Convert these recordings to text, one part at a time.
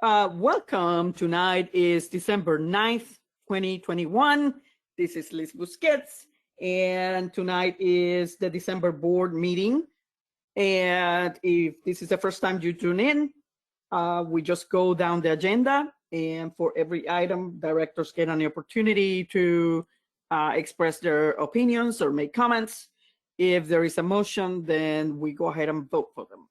Welcome. Tonight is December 9th, 2021. This is Liz Busquets, and tonight is the December board meeting. And if this is the first time you tune in, we just go down the agenda, and for every item, directors get an opportunity to express their opinions or make comments. If there is a motion, then we go ahead and vote for them.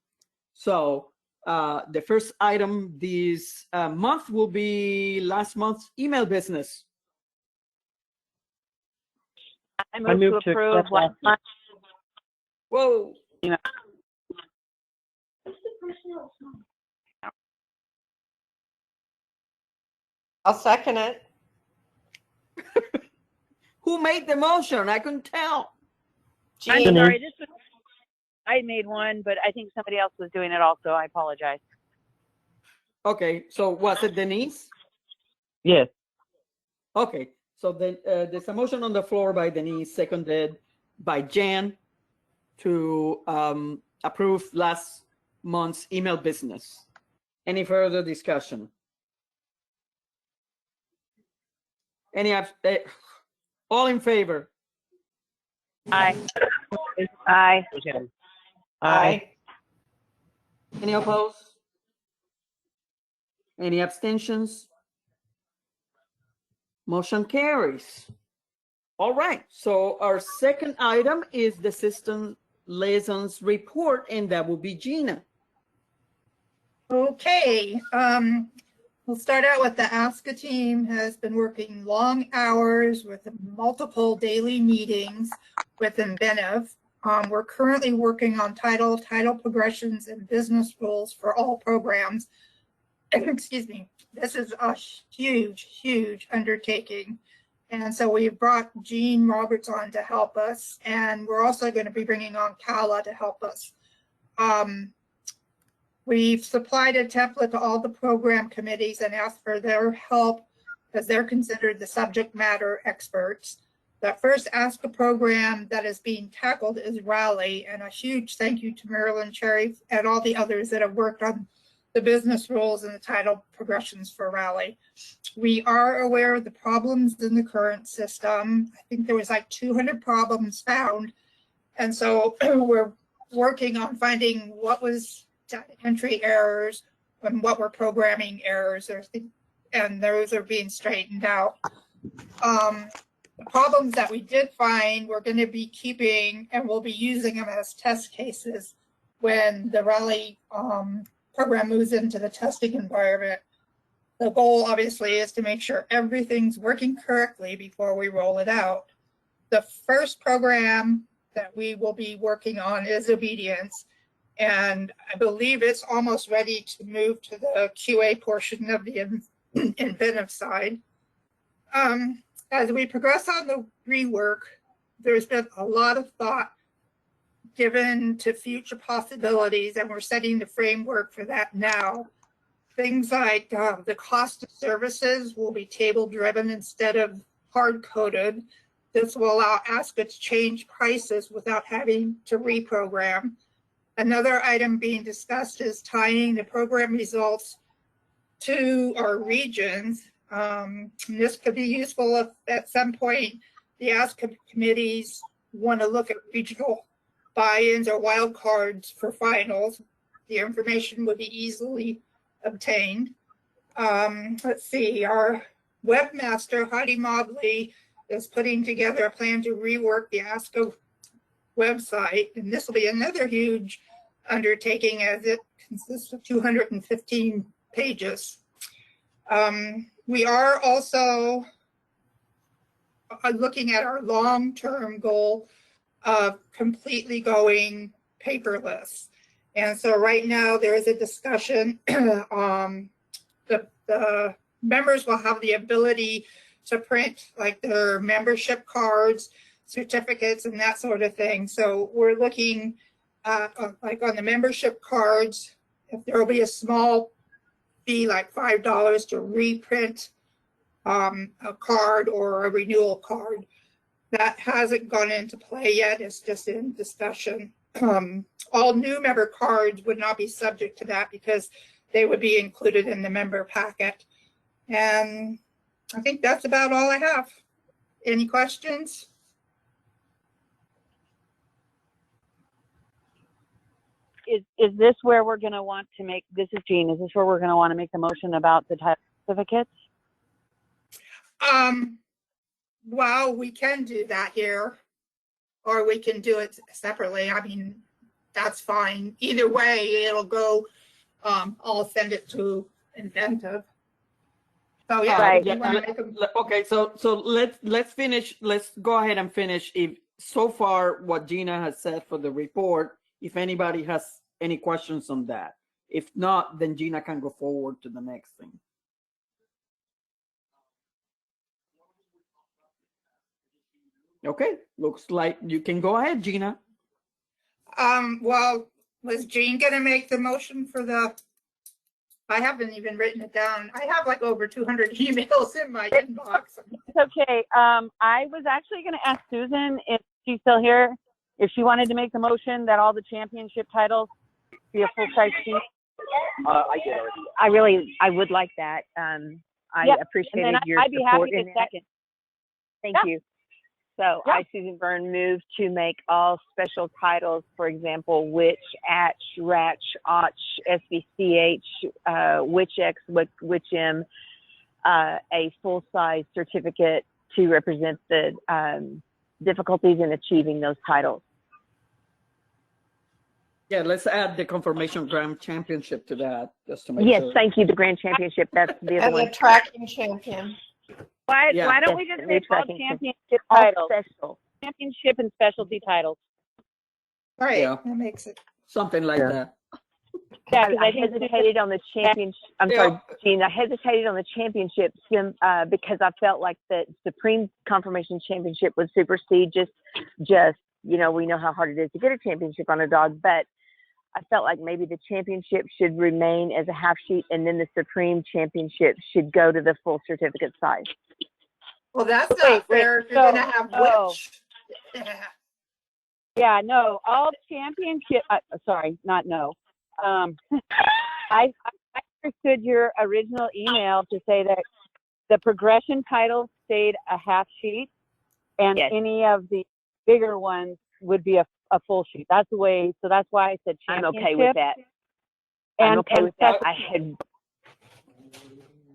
So the first item this month will be last month's email business. I move to approve last month. Whoa. Yeah. I'll second it. Who made the motion? I couldn't tell. I'm sorry, I made one, but I think somebody else was doing it also. I apologize. Okay, so was it Denise? Yes. Okay, so then there's a motion on the floor by Denise, seconded by Jan, to approve last month's email business. Any further discussion? All in favor? Aye. Aye. Aye. Any opposed? Any abstentions? Motion carries. All right, so our second item is the system liaisons report, and that will be Gina. Okay, we'll start out with the ASCA team has been working long hours with multiple daily meetings with Inventive. We're currently working on title progressions, and business rules for all programs. Excuse me. This is a huge undertaking. And so we've brought Jean Roberts on to help us, and we're also going to be bringing on Kala to help us. We've supplied a template to all the program committees and asked for their help because they're considered the subject matter experts. The first ASCA program that is being tackled is Rally, and a huge thank you to Marilyn Cherry and all the others that have worked on the business rules and the title progressions for Rally. We are aware of the problems in the current system. I think there was like 200 problems found. And so we're working on finding what was entry errors and what were programming errors, and those are being straightened out. The problems that we did find, we're going to be keeping, and we'll be using them as test cases when the Rally program moves into the testing environment. The goal, obviously, is to make sure everything's working correctly before we roll it out. The first program that we will be working on is Obedience, and I believe it's almost ready to move to the QA portion of the Inventive side. As we progress on the rework, there's been a lot of thought given to future possibilities, and we're setting the framework for that now. Things like the cost of services will be table driven instead of hard coded. This will allow ASCA to change prices without having to reprogram. Another item being discussed is tying the program results to our regions. This could be useful if at some point the ASCA committees want to look at regional buy-ins or wildcards for finals. The information would be easily obtained. Let's see, our webmaster, Heidi Mobley, is putting together a plan to rework the ASCA website, and this will be another huge undertaking as it consists of 215 pages. We are also looking at our long-term goal of completely going paperless. And so right now there is a discussion. The members will have the ability to print like their membership cards, certificates, and that sort of thing. So we're looking at like on the membership cards, if there will be a small fee like $5 to reprint a card or a renewal card. That hasn't gone into play yet. It's just in discussion. All new member cards would not be subject to that because they would be included in the member packet. And I think that's about all I have. Any questions? Is this where we're going to want to make, this is Jean, is this where we're going to want to make the motion about the title certificates? Well, we can do that here, or we can do it separately. I mean, that's fine. Either way, it'll go, I'll send it to Inventive. So yeah, Right. if you want to make a, Okay, so let's finish. Let's go ahead and finish. If so far what Gina has said for the report, if anybody has any questions on that. If not, then Gina can go forward to the next thing. Okay, looks like you can go ahead, Gina. well, was Jean gonna make the motion for the, I haven't even written it down. I have like over 200 emails in my inbox. It's okay. I was actually going to ask Susan if she's still here, if she wanted to make the motion that all the championship titles be a full-size sheet. I did already. I would like that. I Yep, appreciated And then your I'd be support happy in to that. second. Thank Yeah. you. So Yeah. I, Susan Byrne, move to make all special titles, for example, which, atch, ratch, och, SVCH, which-X, which-M, a full-size certificate to represent the difficulties in achieving those titles. Yeah, let's add the confirmation grand championship to that, just to make Yes, sure. thank you. The Grand Championship, that's the other And one. the tracking champion. Why Yeah. don't we just Yes, say all tracking championship All titles? special. Championship and specialty titles. Right, Yeah. that makes it. Something like that. Yeah, I because I think hesitated on the championship. I'm Yeah. sorry, Jean. I hesitated on the championship because I felt like the Supreme Confirmation Championship would supersede just we know how hard it is to get a championship on a dog, but I felt like maybe the championship should remain as a half sheet, and then the Supreme Championship should go to the full certificate size. Well, that's Wait, not fair if you're so- gonna have oh. which. Yeah. Yeah, no, all championship, sorry, not no. I understood your original email to say that the progression titles stayed a half sheet and Yes. any of the bigger ones would be a full sheet. That's the way, so that's why I said I'm championship. okay with that. I'm okay with that.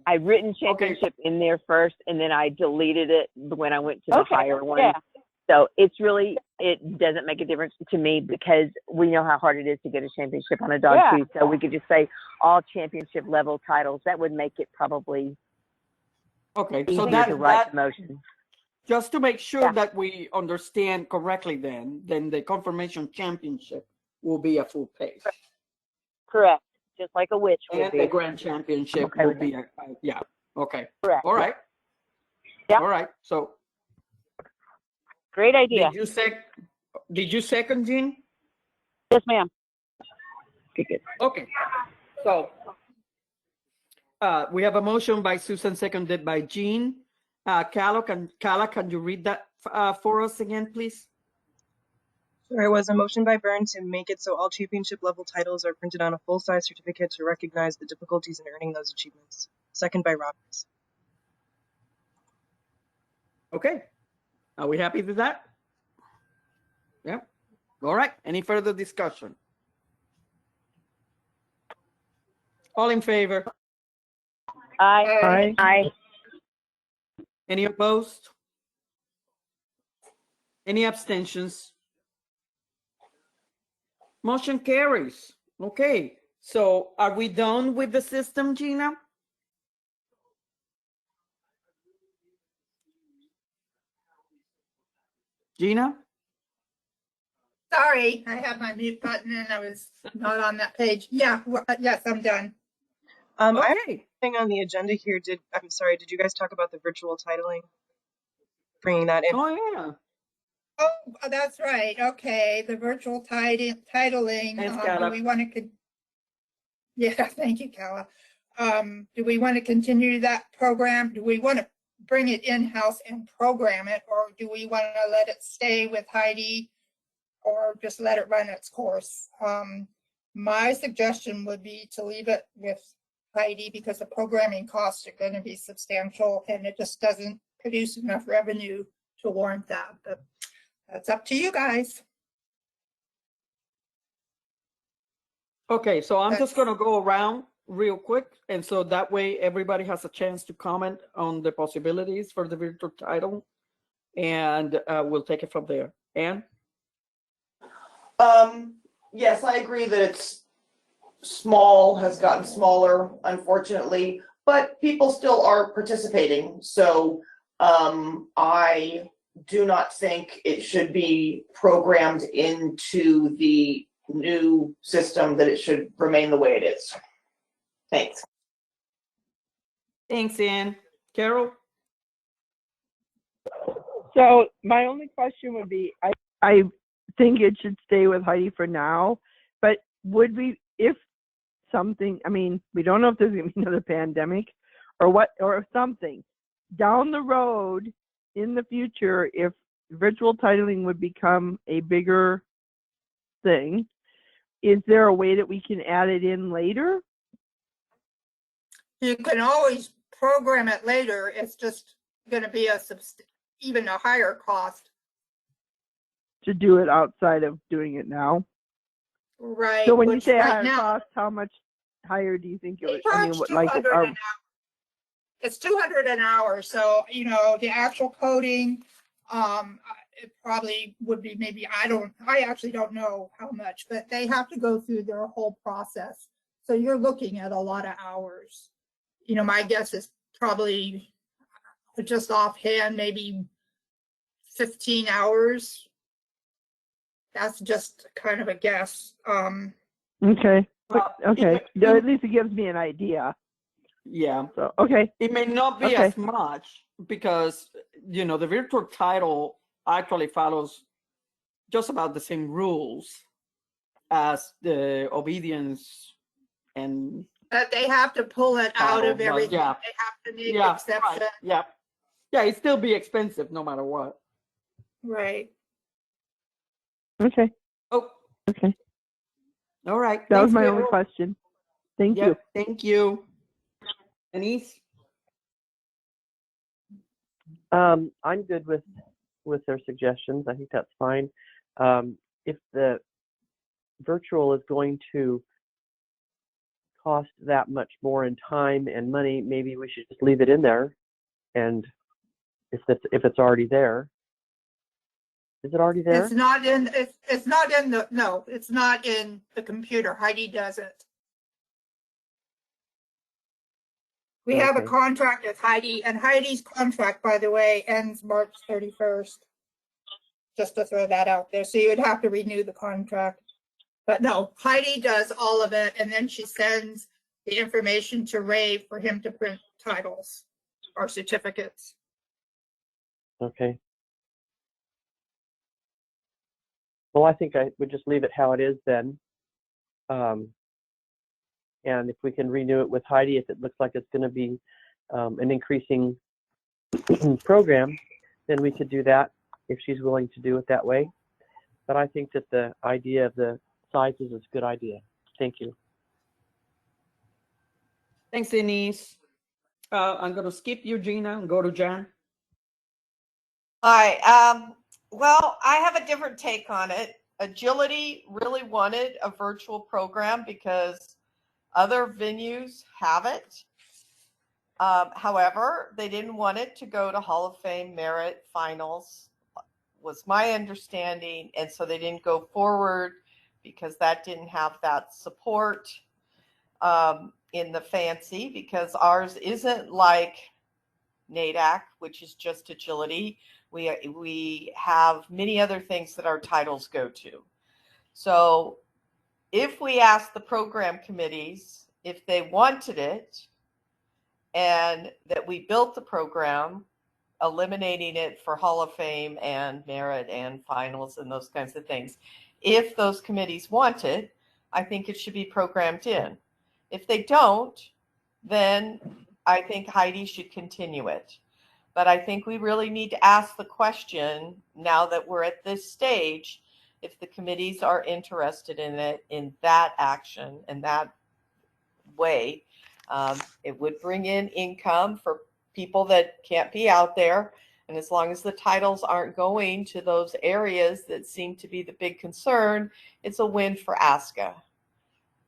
I written championship in there first, and then I deleted it when I went to the Okay, higher one. yeah. So it doesn't make a difference to me because we know how hard it is to get a championship on a dog Yeah. too. So we could just say all championship level titles. That would make it probably Okay, so easier that, to write that the motion. just to make sure Yeah. that we understand correctly, then the confirmation championship will be a full page. Correct, just like a witch would And be. the grand championship Okay will with be yeah, okay. Correct. All right. Yep. All right, so Great idea. did you second, Jean? Yes, ma'am. Good. Okay, so we have a motion by Susan, seconded by Jean. Carla, can you read that for us again, please? There was a motion by Byrne to make it so all championship level titles are printed on a full-size certificate to recognize the difficulties in earning those achievements. Second by Roberts. Okay, are we happy with that? Yeah, all right, any further discussion? All in favor? I Any opposed? Any abstentions? Motion carries. Okay, so are we done with the system, Gina? Gina? Sorry, I had my mute button and I was not on that page. Yeah, yes, I'm done. I have Okay. thing on the agenda here. Did you guys talk about the virtual titling? Bringing that in. Oh, yeah. Oh, that's right. Okay, the virtual titling. Thanks, Do Carla. we want to? Yeah, thank you, Carla. Do we want to continue that program? Do we want to bring it in-house and program it, or do we want to let it stay with Heidi, or just let it run its course? My suggestion would be to leave it with Heidi because the programming costs are going to be substantial and it just doesn't produce enough revenue to warrant that. But that's up to you guys. Okay, so I'm just That's- gonna go around real quick, and so that way everybody has a chance to comment on the possibilities for the virtual title, and we'll take it from there. Anne? Yes, I agree that it's small, has gotten smaller, unfortunately, but people still are participating. So I do not think it should be programmed into the new system, that it should remain the way it is. Thanks. Thanks, Anne. Carol? So my only question would be, I think it should stay with Heidi for now, but would we, if something, I mean, we don't know if there's gonna be another pandemic or what, or if something down the road in the future, if virtual titling would become a bigger thing, is there a way that we can add it in later? You can always program it later. It's just going to be even a higher cost. To do it outside of doing it now? Right. So when you which say a right higher now, cost, how much higher do you think it they would? I mean, charge what, like, 200 an hour. It's 200 an hour. So, you know, the actual coding, it probably would be maybe, I actually don't know how much, but they have to go through their whole process. So you're looking at a lot of hours. You know, my guess is probably just offhand, maybe 15 hours. That's just kind of a guess. okay. Well, Okay. it- At least it gives me an idea. Yeah. So, okay. It may not be Okay. as much because, you know, the virtual title actually follows just about the same rules as the obedience and But they have to pull it out title, of but everything. yeah. They have to make Yeah, exception. right. Yeah. Yeah, it'd still be expensive no matter what. Right. Okay. Oh, Okay. all right. That was Thanks, my only Carol. question. Thank Yep, you. thank you. Denise? I'm good with their suggestions. I think that's fine. If the virtual is going to cost that much more in time and money, maybe we should just leave it in there. And if it's already there, is it already there? It's not in, it's not in the, no, it's not in the computer. Heidi does it. We have a Okay. contract with Heidi, and Heidi's contract, by the way, ends March 31st. Just to throw that out there. So you would have to renew the contract. But no, Heidi does all of it, and then she sends the information to Ray for him to print titles or certificates. Okay. Well, I think I would just leave it how it is then. And if we can renew it with Heidi, if it looks like it's going to be an increasing program, then we could do that if she's willing to do it that way. But I think that the idea of the sizes is a good idea. Thank you. Thanks, Denise. I'm going to skip you, Gina, and go to Jan. Hi. Well, I have a different take on it. Agility really wanted a virtual program because other venues have it. However, they didn't want it to go to Hall of Fame merit finals, was my understanding. And so they didn't go forward because that didn't have that support in the fancy, because ours isn't like NADAC, which is just agility. We have many other things that our titles go to. So if we ask the program committees if they wanted it, and that we built the program, eliminating it for Hall of Fame and merit and finals and those kinds of things, if those committees want it, I think it should be programmed in. If they don't, then I think Heidi should continue it. But I think we really need to ask the question, now that we're at this stage, if the committees are interested in it, in that action and that way. It would bring in income for people that can't be out there. And as long as the titles aren't going to those areas that seem to be the big concern, it's a win for ASCA.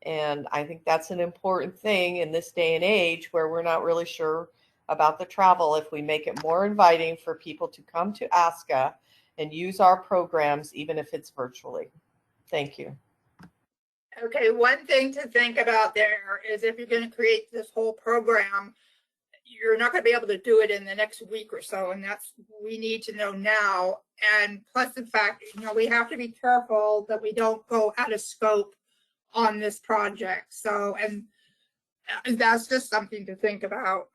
And I think that's an important thing in this day and age where we're not really sure about the travel. If we make it more inviting for people to come to ASCA and use our programs, even if it's virtually. Thank you. Okay, one thing to think about there is if you're going to create this whole program, you're not going to be able to do it in the next week or so, and that's we need to know now. And plus the fact, we have to be careful that we don't go out of scope on this project. So, and that's just something to think about.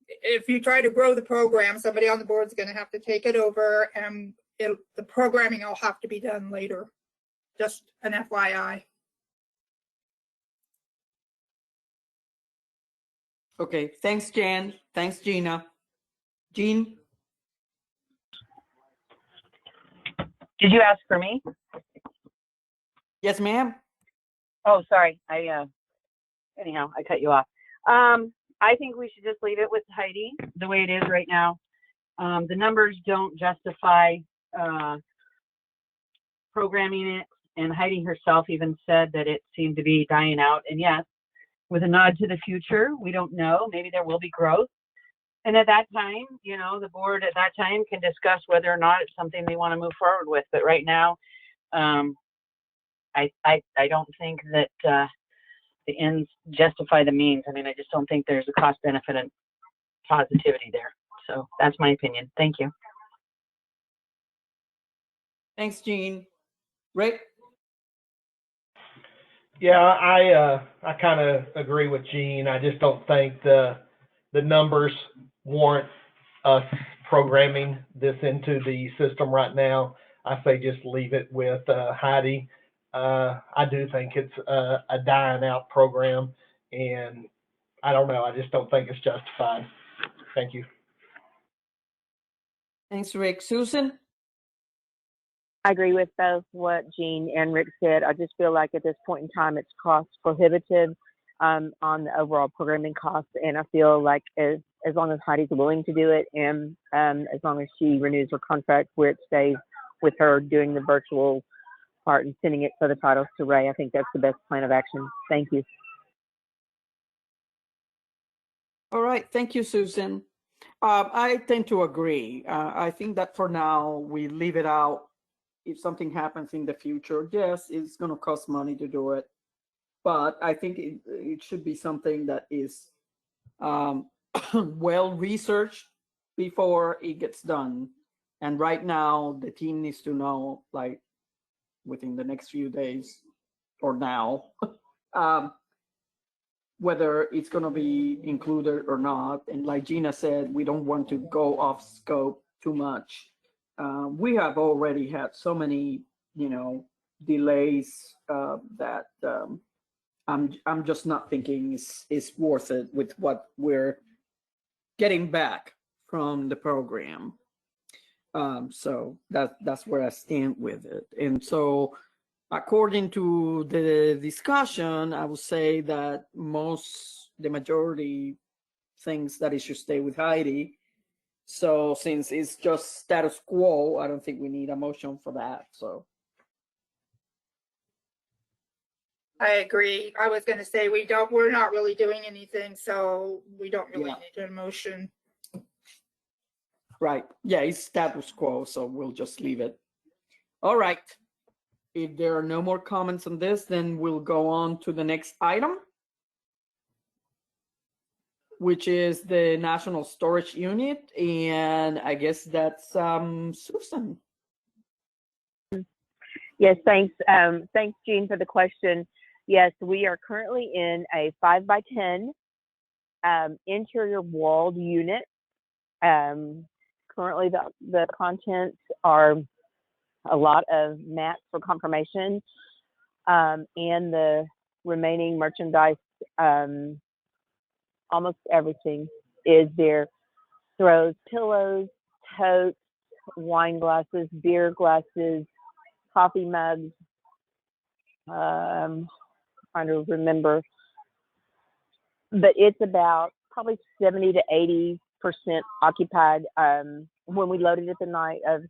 If you try to grow the program, somebody on the board is going to have to take it over, and the programming will have to be done later. Just an FYI. Okay, thanks, Jan. Thanks, Gina. Jean? Did you ask for me? Yes, ma'am. Oh, sorry. Anyhow, I cut you off. I think we should just leave it with Heidi the way it is right now. The numbers don't justify programming it, and Heidi herself even said that it seemed to be dying out. And yes, with a nod to the future, we don't know. Maybe there will be growth. And at that time, the board at that time can discuss whether or not it's something they want to move forward with. But right now, I don't think that the ends justify the means. I mean, I just don't think there's a cost benefit and positivity there. So that's my opinion. Thank you. Thanks, Jean. Rick? Yeah, I kind of agree with Jean. I just don't think the numbers warrant us programming this into the system right now. I say just leave it with Heidi. I do think it's a dying out program, and I don't know. I just don't think it's justified. Thank you. Thanks, Rick. Susan? I agree with both what Jean and Rick said. I just feel like at this point in time, it's cost prohibitive on the overall programming costs. And I feel like as long as Heidi's willing to do it, and as long as she renews her contract where it stays with her doing the virtual part and sending it for the titles to Ray, I think that's the best plan of action. Thank you. All right. Thank you, Susan. I tend to agree. I think that for now, we leave it out. If something happens in the future, yes, it's going to cost money to do it. But I think it should be something that is well researched before it gets done. And right now, the team needs to know, like, within the next few days or now, whether it's going to be included or not. And like Gina said, we don't want to go off scope too much. We have already had so many, delays that I'm just not thinking it's worth it with what we're getting back from the program. So that's where I stand with it. And so, according to the discussion, I would say that the majority thinks that it should stay with Heidi. So since it's just status quo, I don't think we need a motion for that. So I agree. I was going to say we're not really doing anything, so we don't really need a motion. right. Yeah, it's status quo, so we'll just leave it. All right. If there are no more comments on this, then we'll go on to the next item, which is the National Storage Unit. And I guess that's Susan. Yes, thanks. Thanks, Jean, for the question. Yes, we are currently in a 5x10 interior walled unit. Currently, the contents are a lot of mats for confirmation, and the remaining merchandise, almost everything is there. Throws, pillows, totes, wine glasses, beer glasses, coffee mugs. Trying to remember, but it's about probably 70 to 80% occupied. When we loaded it the night of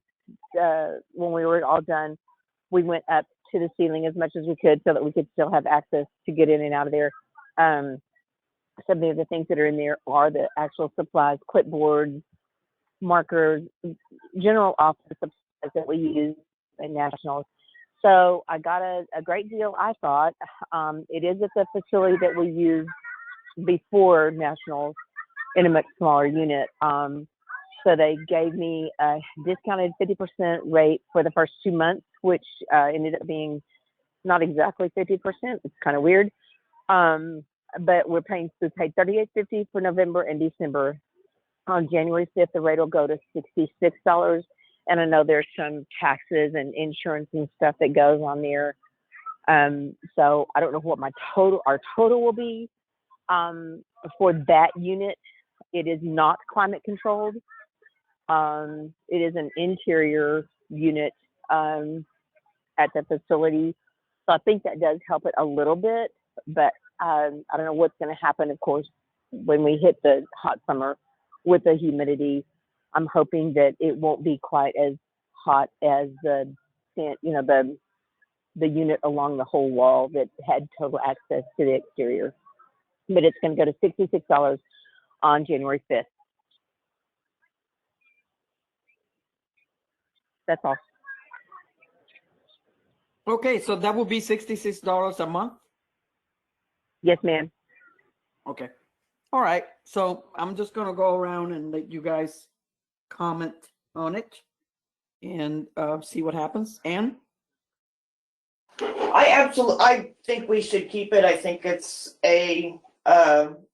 when we were all done, we went up to the ceiling as much as we could so that we could still have access to get in and out of there. Some of the things that are in there are the actual supplies, clipboards, markers, general office supplies that we use at Nationals. So I got a great deal, I thought. It is at the facility that we used before Nationals in a much smaller unit. So they gave me a discounted 50% rate for the first 2 months, which ended up being not exactly 50%. It's kind of weird. But we paid $38.50 for November and December. On January 5th, the rate will go to $66. And I know there's some taxes and insurance and stuff that goes on there. So I don't know what our total will be for that unit. It is not climate controlled. It is an interior unit at the facility. So I think that does help it a little bit, but I don't know what's going to happen, of course, when we hit the hot summer with the humidity. I'm hoping that it won't be quite as hot as the unit along the whole wall that had total access to the exterior. But it's going to go to $66 on January 5th. That's all. Okay, so that would be $66 a month? Yes, ma'am. Okay. All right. So I'm just going to go around and let you guys comment on it and see what happens. Anne? I think we should keep it. I think it's a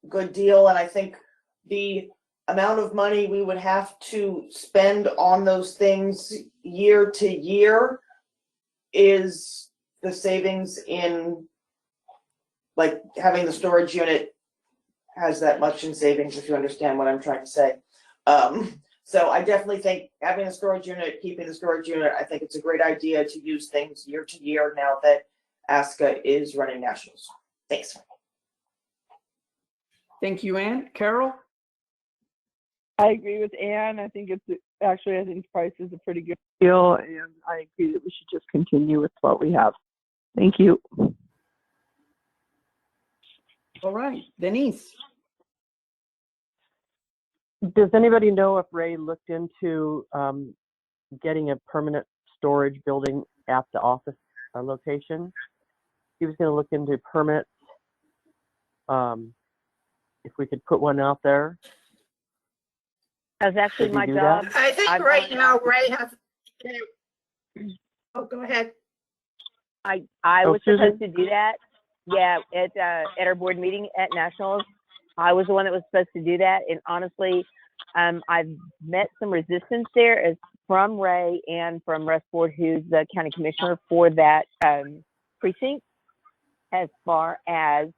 good deal, and I think the amount of money we would have to spend on those things year to year is the savings in, like, having the storage unit has that much in savings, if you understand what I'm trying to say. So I definitely think having a storage unit, keeping the storage unit, I think it's a great idea to use things year to year now that ASCA is running Nationals. Thanks. Thank you, Anne. Carol? I agree with Anne. I think the price is a pretty good deal, and I agree that we should just continue with what we have. Thank you. All right. Denise? Does anybody know if Ray looked into getting a permanent storage building at the office location? He was going to look into permits, if we could put one out there. That's actually Did you my do job. that? I think right now Ray has. Oh, go ahead. I Oh, was Susan? supposed to do that. Yeah, at our board meeting at Nationals, I was the one that was supposed to do that. And honestly, I've met some resistance there as from Ray and from Russ Ford, who's the county commissioner for that precinct, as far as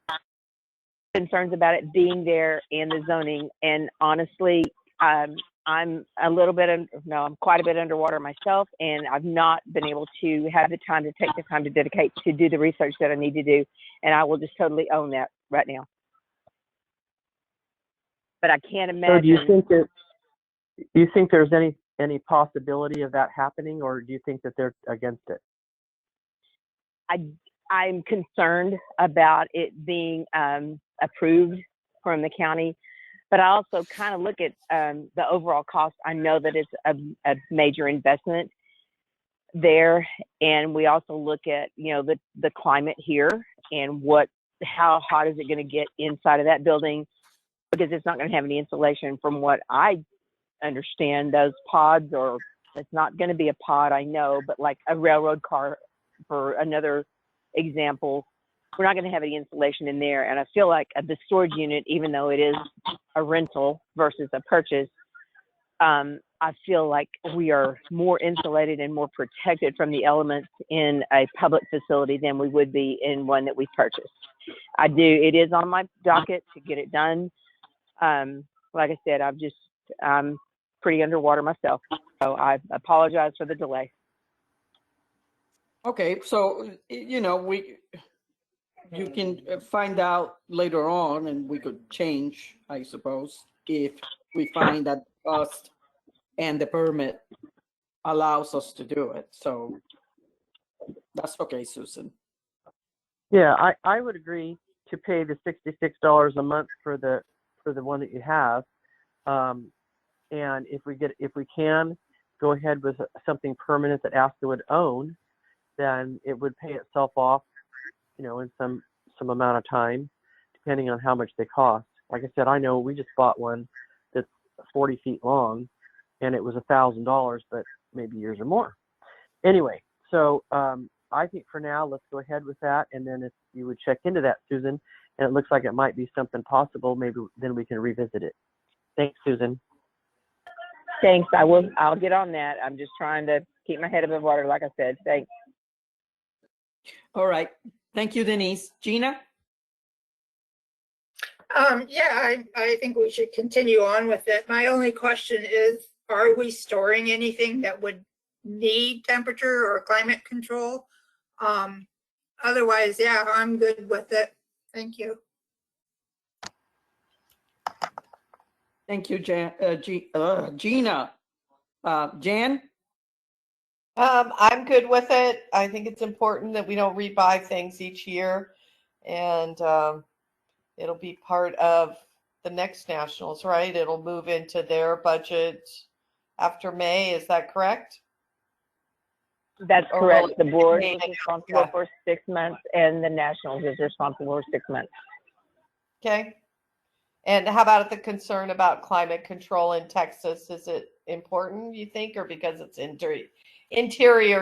concerns about it being there and the zoning. And honestly, I'm quite a bit underwater myself, and I've not been able to have the time to take the time to dedicate to do the research that I need to do. And I will just totally own that right now. But I can't imagine. So do you think there's any possibility of that happening, or do you think that they're against it? I'm concerned about it being approved from the county, but I also kind of look at the overall cost. I know that it's a major investment there, and we also look at the climate here and how hot is it going to get inside of that building, because it's not going to have any insulation. From what I understand, those pods, or it's not going to be a pod, I know, but like a railroad car, for another example, we're not going to have any insulation in there. And I feel like the storage unit, even though it is a rental versus a purchase, I feel like we are more insulated and more protected from the elements in a public facility than we would be in one that we purchased. It is on my docket to get it done. Like I said, I'm pretty underwater myself, so I apologize for the delay. Okay, so, you know, you can find out later on and we could change, I suppose, if we find that cost and the permit allows us to do it. So that's okay, Susan. Yeah, I would agree to pay the $66 a month for the one that you have. And if we can go ahead with something permanent that ASCA would own, then it would pay itself off, you know, in some amount of time, depending on how much they cost. Like I said, I know we just bought one that's 40 feet long, and it was $1,000, but maybe years or more. Anyway, so I think for now, let's go ahead with that, and then if you would check into that, Susan, and it looks like it might be something possible, maybe then we can revisit it. Thanks, Susan. Thanks. I'll get on that. I'm just trying to keep my head above water, like I said. Thanks. All right. Thank you, Denise. Gina? Yeah, I think we should continue on with it. My only question is, are we storing anything that would need temperature or climate control? Otherwise, yeah, I'm good with it. Thank you. Thank you, Gina. Jan? I'm good with it. I think it's important that we don't rebuy things each year, and it'll be part of the next nationals, right? It'll move into their budget after May. Is that correct? That's Or correct. will it The board be is May? responsible Yeah. for 6 months, and the nationals is responsible for 6 months. Okay. And how about the concern about climate control in Texas? Is it important, you think, or because it's interior,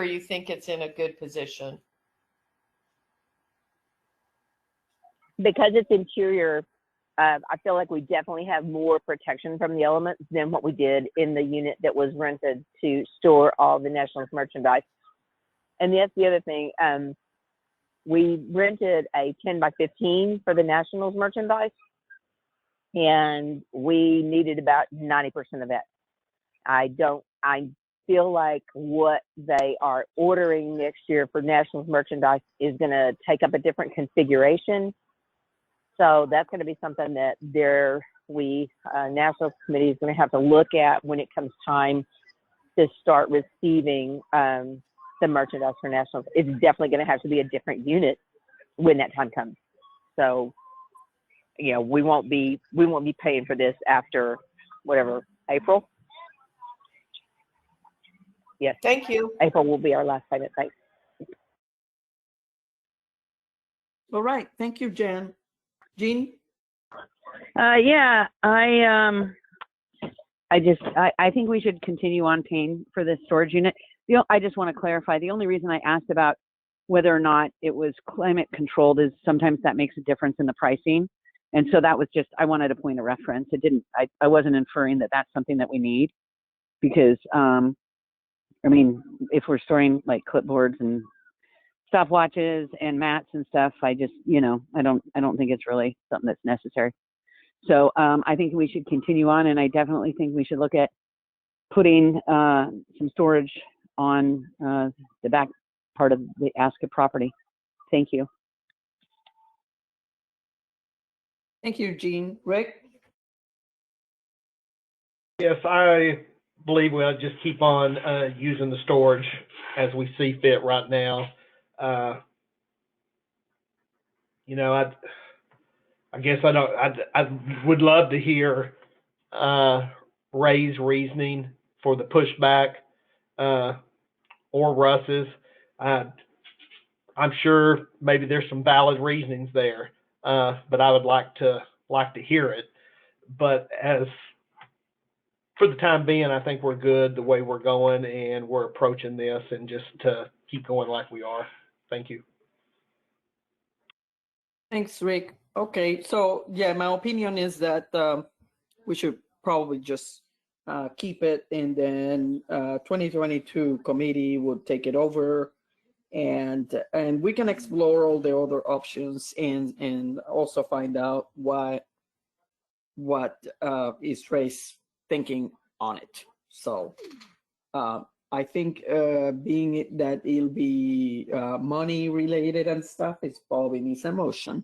you think it's in a good position? Because it's interior, I feel like we definitely have more protection from the elements than what we did in the unit that was rented to store all the nationals merchandise. And that's the other thing. We rented a 10 by 15 for the nationals merchandise, and we needed about 90% of that. I feel like what they are ordering next year for nationals merchandise is going to take up a different configuration. So that's going to be something that Nationals Committee is going to have to look at when it comes time to start receiving the merchandise for nationals. It's definitely going to have to be a different unit when that time comes. So, you know, we won't be paying for this after whatever, April. Yes. Thank you. April will be our last payment. Thanks. All right. Thank you, Jan. Jean? Yeah, I think we should continue on paying for this storage unit. I just want to clarify, the only reason I asked about whether or not it was climate controlled is sometimes that makes a difference in the pricing. And so that was just, I wanted a point of reference. I wasn't inferring that that's something that we need, because, I mean, if we're storing like clipboards and stopwatches and mats and stuff, I just, you know, I don't think it's really something that's necessary. So I think we should continue on, and I definitely think we should look at putting some storage on the back part of the ASCA property. Thank you. Thank you, Jean. Rick? Yes, I believe we'll just keep on using the storage as we see fit right now. You know, I guess I would love to hear Ray's reasoning for the pushback or Russ's. I'm sure maybe there's some valid reasonings there, but I would like to hear it. But as for the time being, I think we're good the way we're going, and we're approaching this, and just to keep going like we are. Thank you. Thanks, Rick. Okay, so yeah, my opinion is that we should probably just keep it, and then 2022 committee will take it over, and we can explore all the other options, and also find out what is Ray's thinking on it. So I think being that it'll be money related and stuff, it probably needs a motion.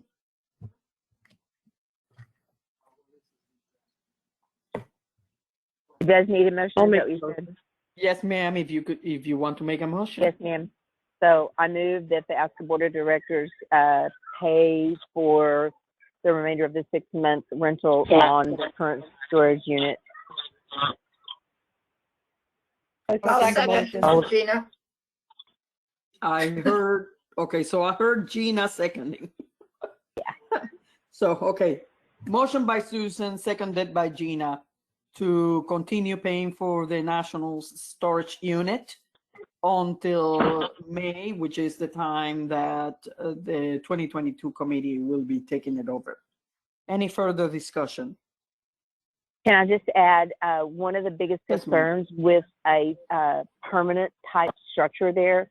It does need a motion. I'll Is make that what you a said? Yes, ma'am, if you want to make a motion. Yes, ma'am. So I move that the ASCA Board of Directors pay for the remainder of the 6-month rental on the current storage unit. I'll second Gina. I heard, okay, so I heard Gina seconding. Yeah. So, okay, motion by Susan, seconded by Gina to continue paying for the national storage unit until May, which is the time that the 2022 committee will be taking it over. Any further discussion? Can I just add, one of the biggest Yes, ma'am. concerns with a permanent type structure there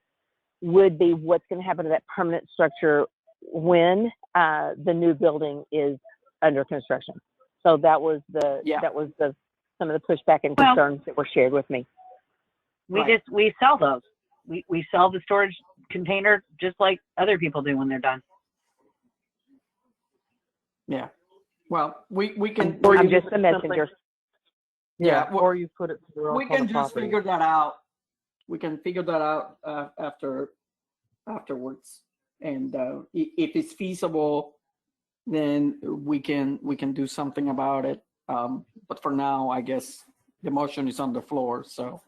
would be what's going to happen to that permanent structure when the new building is under construction. So that was some of the pushback and concerns that were shared with me. We sell those. We sell the storage container just like other people do when they're done. Yeah. Well, we can. I'm just a messenger. Yeah. Well, or you put it through we can just figure that out. We can figure that out afterwards. And if it's feasible, then we can do something about it. But for now, I guess the motion is on the floor. So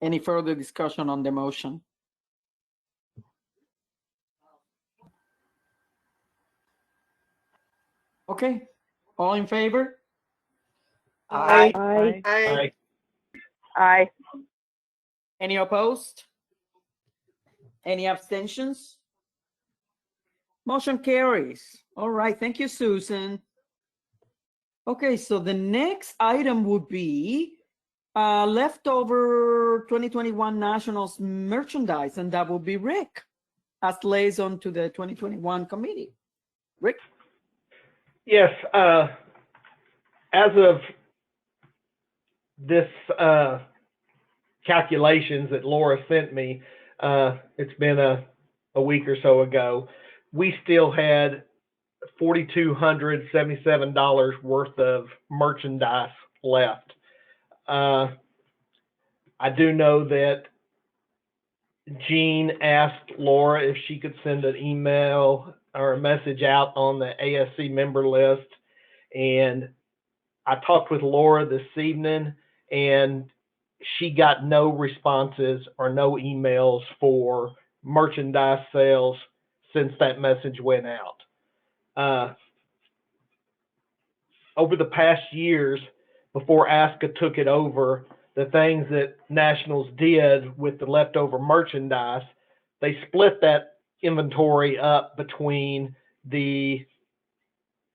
any further discussion on the motion? Okay, all in favor? Aye. Aye. Aye. Any opposed? Any abstentions? Motion carries. All right, thank you, Susan. Okay, so the next item would be leftover 2021 Nationals merchandise, and that would be Rick as liaison to the 2021 committee. Rick? Yes, as of this calculations that Laura sent me, it's been a week or so ago, we still had $4,277 worth of merchandise left. I do know that Jean asked Laura if she could send an email or a message out on the ASC member list. And I talked with Laura this evening, and she got no responses or no emails for merchandise sales since that message went out. Over the past years, before ASCA took it over, the things that Nationals did with the leftover merchandise, they split that inventory up between the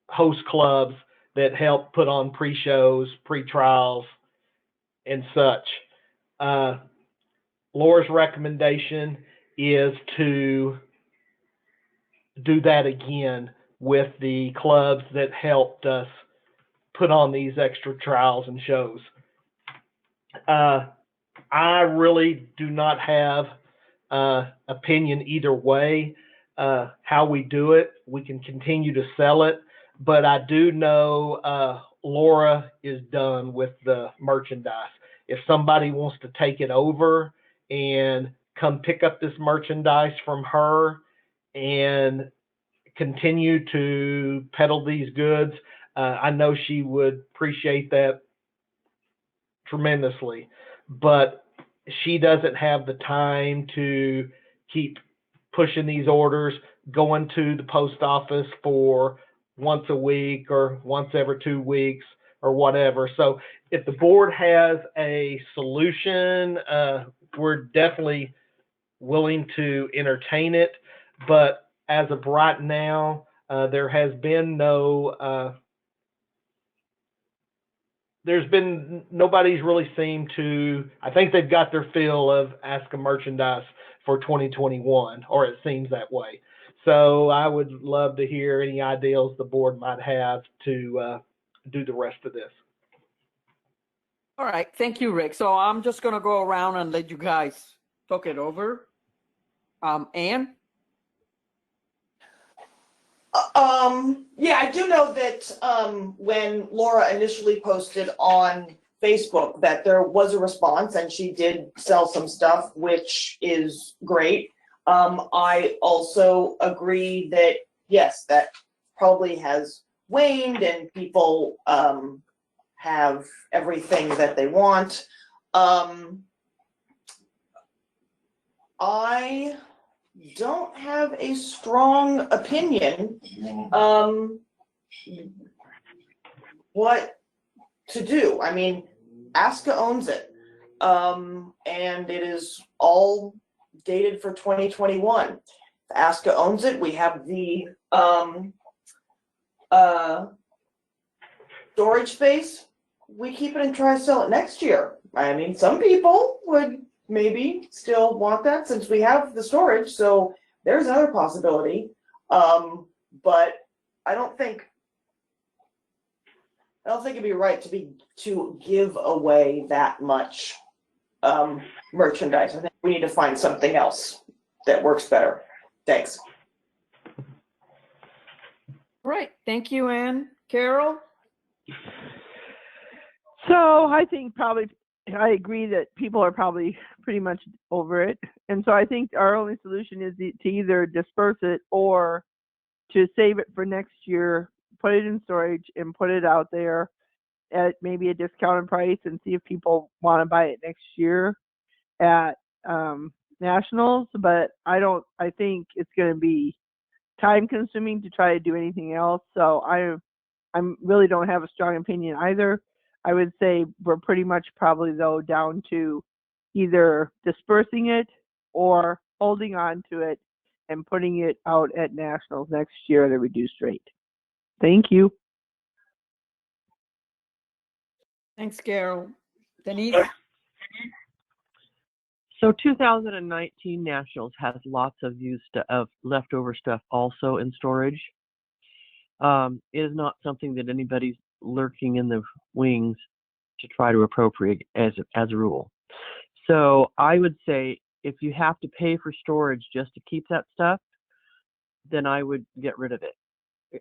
host clubs that help put on pre-shows, pre-trials, and such. Laura's recommendation is to do that again with the clubs that helped us put on these extra trials and shows. I really do not have opinion either way. How we do it, we can continue to sell it, but I do know Laura is done with the merchandise. If somebody wants to take it over and come pick up this merchandise from her and continue to peddle these goods, I know she would appreciate that tremendously, but she doesn't have the time to keep pushing these orders, going to the post office for once a week or once every 2 weeks or whatever. So if the board has a solution, we're definitely willing to entertain it. But as of right now, there has been nobody's really seemed to, I think they've got their fill of ASCA merchandise for 2021, or it seems that way. So I would love to hear any ideas the board might have to do the rest of this. All right, thank you, Rick. So I'm just gonna go around and let you guys talk it over. Anne? Yeah, I do know that when Laura initially posted on Facebook that there was a response and she did sell some stuff, which is great. I also agree that yes, that probably has waned and people have everything that they want. I don't have a strong opinion what to do. I mean, ASCA owns it, and it is all dated for 2021. ASCA owns it. We have the storage space. We keep it and try to sell it next year. I mean, some people would maybe still want that since we have the storage, so there's another possibility. But I don't think it'd be right to give away that much merchandise. I think we need to find something else that works better. Thanks. Right, thank you, Anne. Carol? So I think I agree that people are probably pretty much over it. And so I think our only solution is to either disperse it or to save it for next year, put it in storage and put it out there at maybe a discounted price and see if people want to buy it next year at nationals. But I think it's going to be time consuming to try to do anything else. So I really don't have a strong opinion either. I would say we're pretty much probably though down to either dispersing it or holding on to it and putting it out at nationals next year at a reduced rate. Thank you. Thanks, Carol. Denise? So 2019 Nationals has lots of leftover stuff also in storage. It is not something that anybody's lurking in the wings to try to appropriate as a rule. So I would say if you have to pay for storage just to keep that stuff, then I would get rid of it.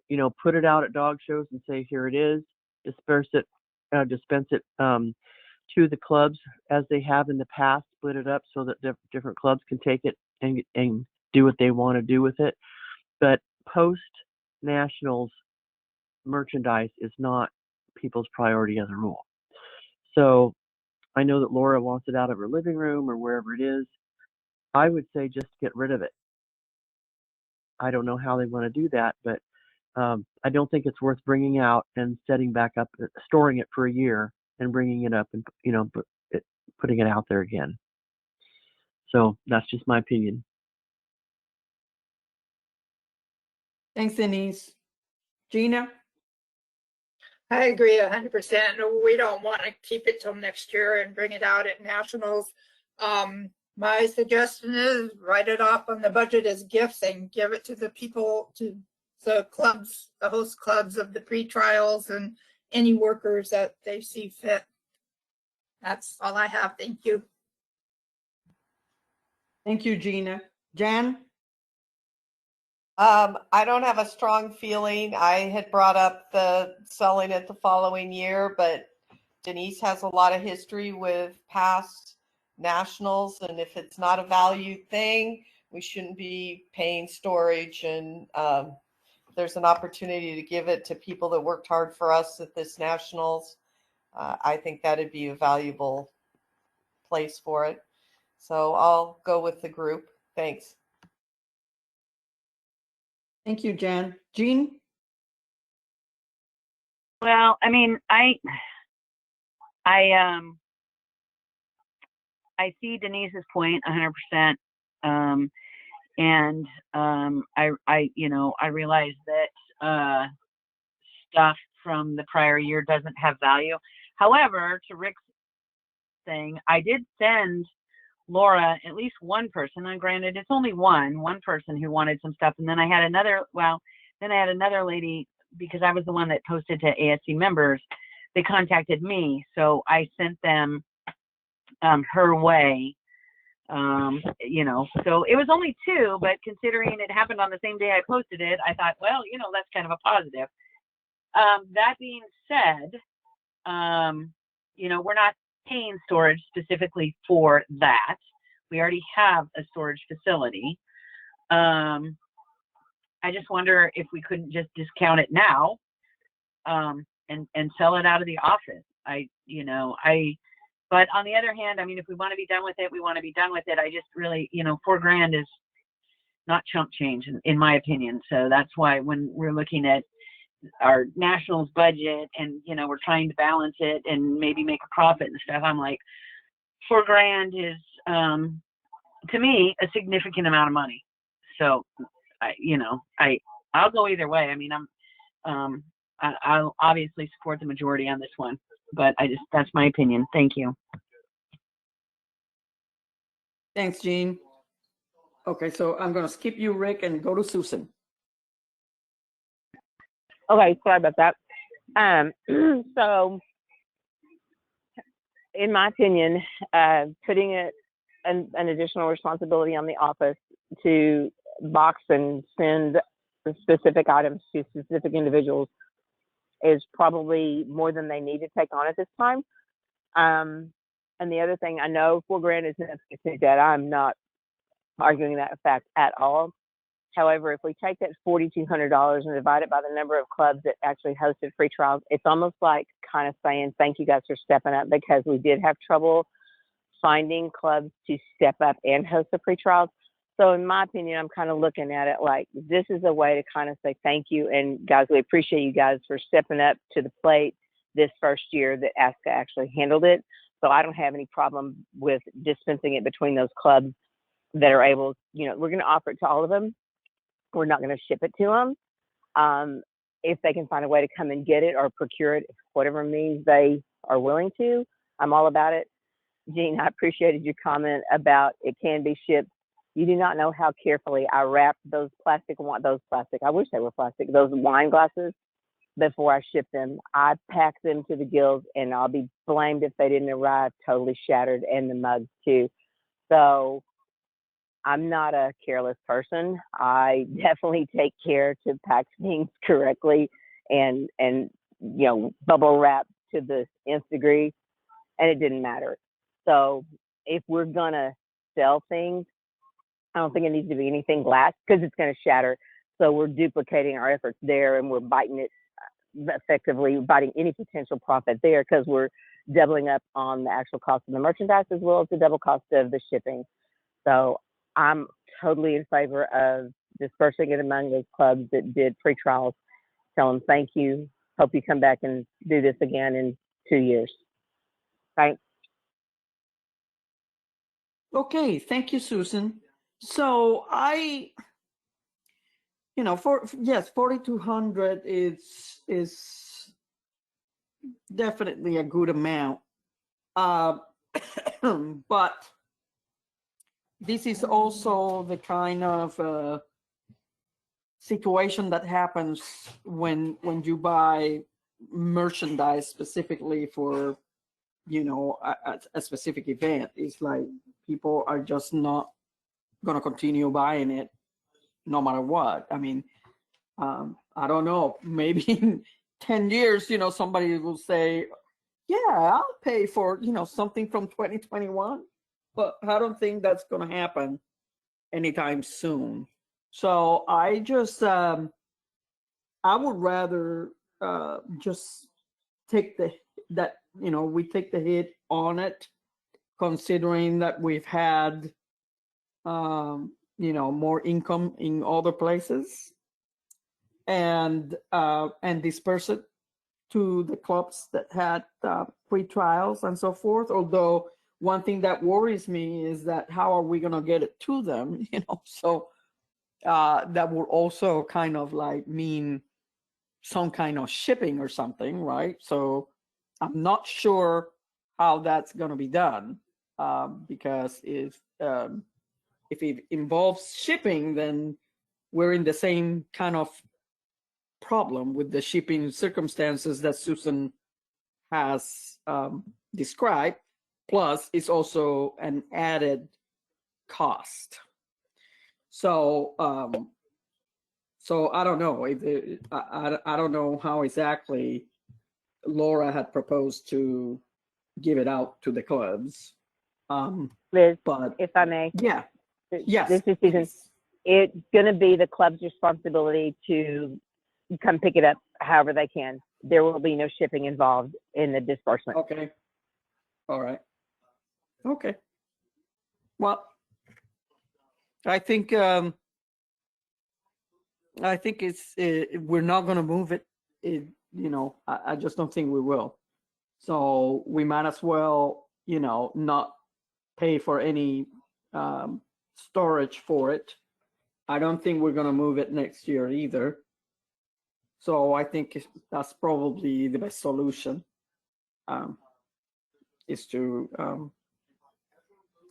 You know, put it out at dog shows and say, here it is, dispense it to the clubs as they have in the past, split it up so that different clubs can take it and do what they want to do with it. But post nationals merchandise is not people's priority as a rule. So I know that Laura wants it out of her living room or wherever it is. I would say just get rid of it. I don't know how they want to do that, but I don't think it's worth bringing out and setting back up, storing it for a year and bringing it up and putting it out there again. So that's just my opinion. Thanks, Denise. Gina? I agree 100%. We don't want to keep it till next year and bring it out at nationals. My suggestion is write it off on the budget as gifts and give it to the people, to the clubs, the host clubs of the pre-trials and any workers that they see fit. That's all I have. Thank you. Thank you, Gina. Jan? I don't have a strong feeling. I had brought up the selling it the following year, but Denise has a lot of history with past nationals, and if it's not a valued thing, we shouldn't be paying storage. And there's an opportunity to give it to people that worked hard for us at this nationals. I think that'd be a valuable place for it. So I'll go with the group. Thanks. Thank you, Jan. Jean? Well, I mean, I see Denise's point 100%. And I realize that stuff from the prior year doesn't have value. However, to Rick's thing, I did send Laura at least one person, and granted it's only one person who wanted some stuff, and then I had another lady, because I was the one that posted to ASC members, they contacted me, so I sent them her way. You know, so it was only 2, but considering it happened on the same day I posted it, I thought, well, you know, that's kind of a positive. That being said, you know, we're not paying storage specifically for that. We already have a storage facility. I just wonder if we couldn't just discount it now, and sell it out of the office. But on the other hand, I mean, if we want to be done with it, we want to be done with it. I just really, you know, $4,000 is not chump change in my opinion. So that's why when we're looking at our nationals budget and, you know, we're trying to balance it and maybe make a profit and stuff, I'm like, $4,000 is, to me, a significant amount of money. So, I'll go either way. I mean, I'll obviously support the majority on this one, but that's my opinion. Thank you. Thanks, Jean. Okay, so I'm gonna skip you, Rick, and go to Susan. Okay, sorry about that. So, in my opinion, putting an additional responsibility on the office to box and send specific items to specific individuals is probably more than they need to take on at this time. And the other thing, I know $4,000 is necessary debt. I'm not arguing that fact at all. However, if we take that $4,200 and divide it by the number of clubs that actually hosted free trials, it's almost like kind of saying, thank you guys for stepping up, because we did have trouble finding clubs to step up and host the free trials. So in my opinion, I'm kind of looking at it like this is a way to kind of say thank you. And guys, we appreciate you guys for stepping up to the plate this first year that ASCA actually handled it. So I don't have any problem with dispensing it between those clubs that are able, you know, we're going to offer it to all of them. We're not going to ship it to them. If they can find a way to come and get it or procure it, whatever means they are willing to, I'm all about it. Jean, I appreciated your comment about it can be shipped. You do not know how carefully I wrapped those I wish they were plastic, those wine glasses before I shipped them. I packed them to the gills, and I'll be blamed if they didn't arrive totally shattered, and the mugs too. So I'm not a careless person. I definitely take care to pack things correctly and bubble wrap to the nth degree, and it didn't matter. So if we're gonna sell things, I don't think it needs to be anything glass because it's going to shatter. So we're duplicating our efforts there, and we're biting it effectively, biting any potential profit there because we're doubling up on the actual cost of the merchandise as well as the double cost of the shipping. So I'm totally in favor of dispersing it among those clubs that did free trials. Tell them thank you. Hope you come back and do this again in 2 years. Thanks. Okay, thank you, Susan. So yes, 4,200 is definitely a good amount. But this is also the kind of situation that happens when you buy merchandise specifically for, a specific event. It's like people are just not going to continue buying it no matter what. I mean, I don't know, maybe in 10 years, somebody will say, yeah, I'll pay for, something from 2021, but I don't think that's going to happen anytime soon. So I just, I would rather just take we take the hit on it, considering that we've had more income in other places, and disperse it to the clubs that had free trials and so forth. Although one thing that worries me is that how are we going to get it to them? So that would also kind of like mean some kind of shipping or something, right? So I'm not sure how that's going to be done, because if it involves shipping, then we're in the same kind of problem with the shipping circumstances that Susan has described, plus it's also an added cost. So so I don't know if I don't know how exactly Laura had proposed to give it out to the clubs. Liz, But if I may, yeah, yes, this is Susan. please. It's going to be the club's responsibility to come pick it up however they can. There will be no shipping involved in the disbursement. Okay. All right. Okay. Well, I think it's we're not going to move it. You know, I just don't think we will. So we might as well, you know, not pay for any storage for it. I don't think we're going to move it next year either. So I think that's probably the best solution, is to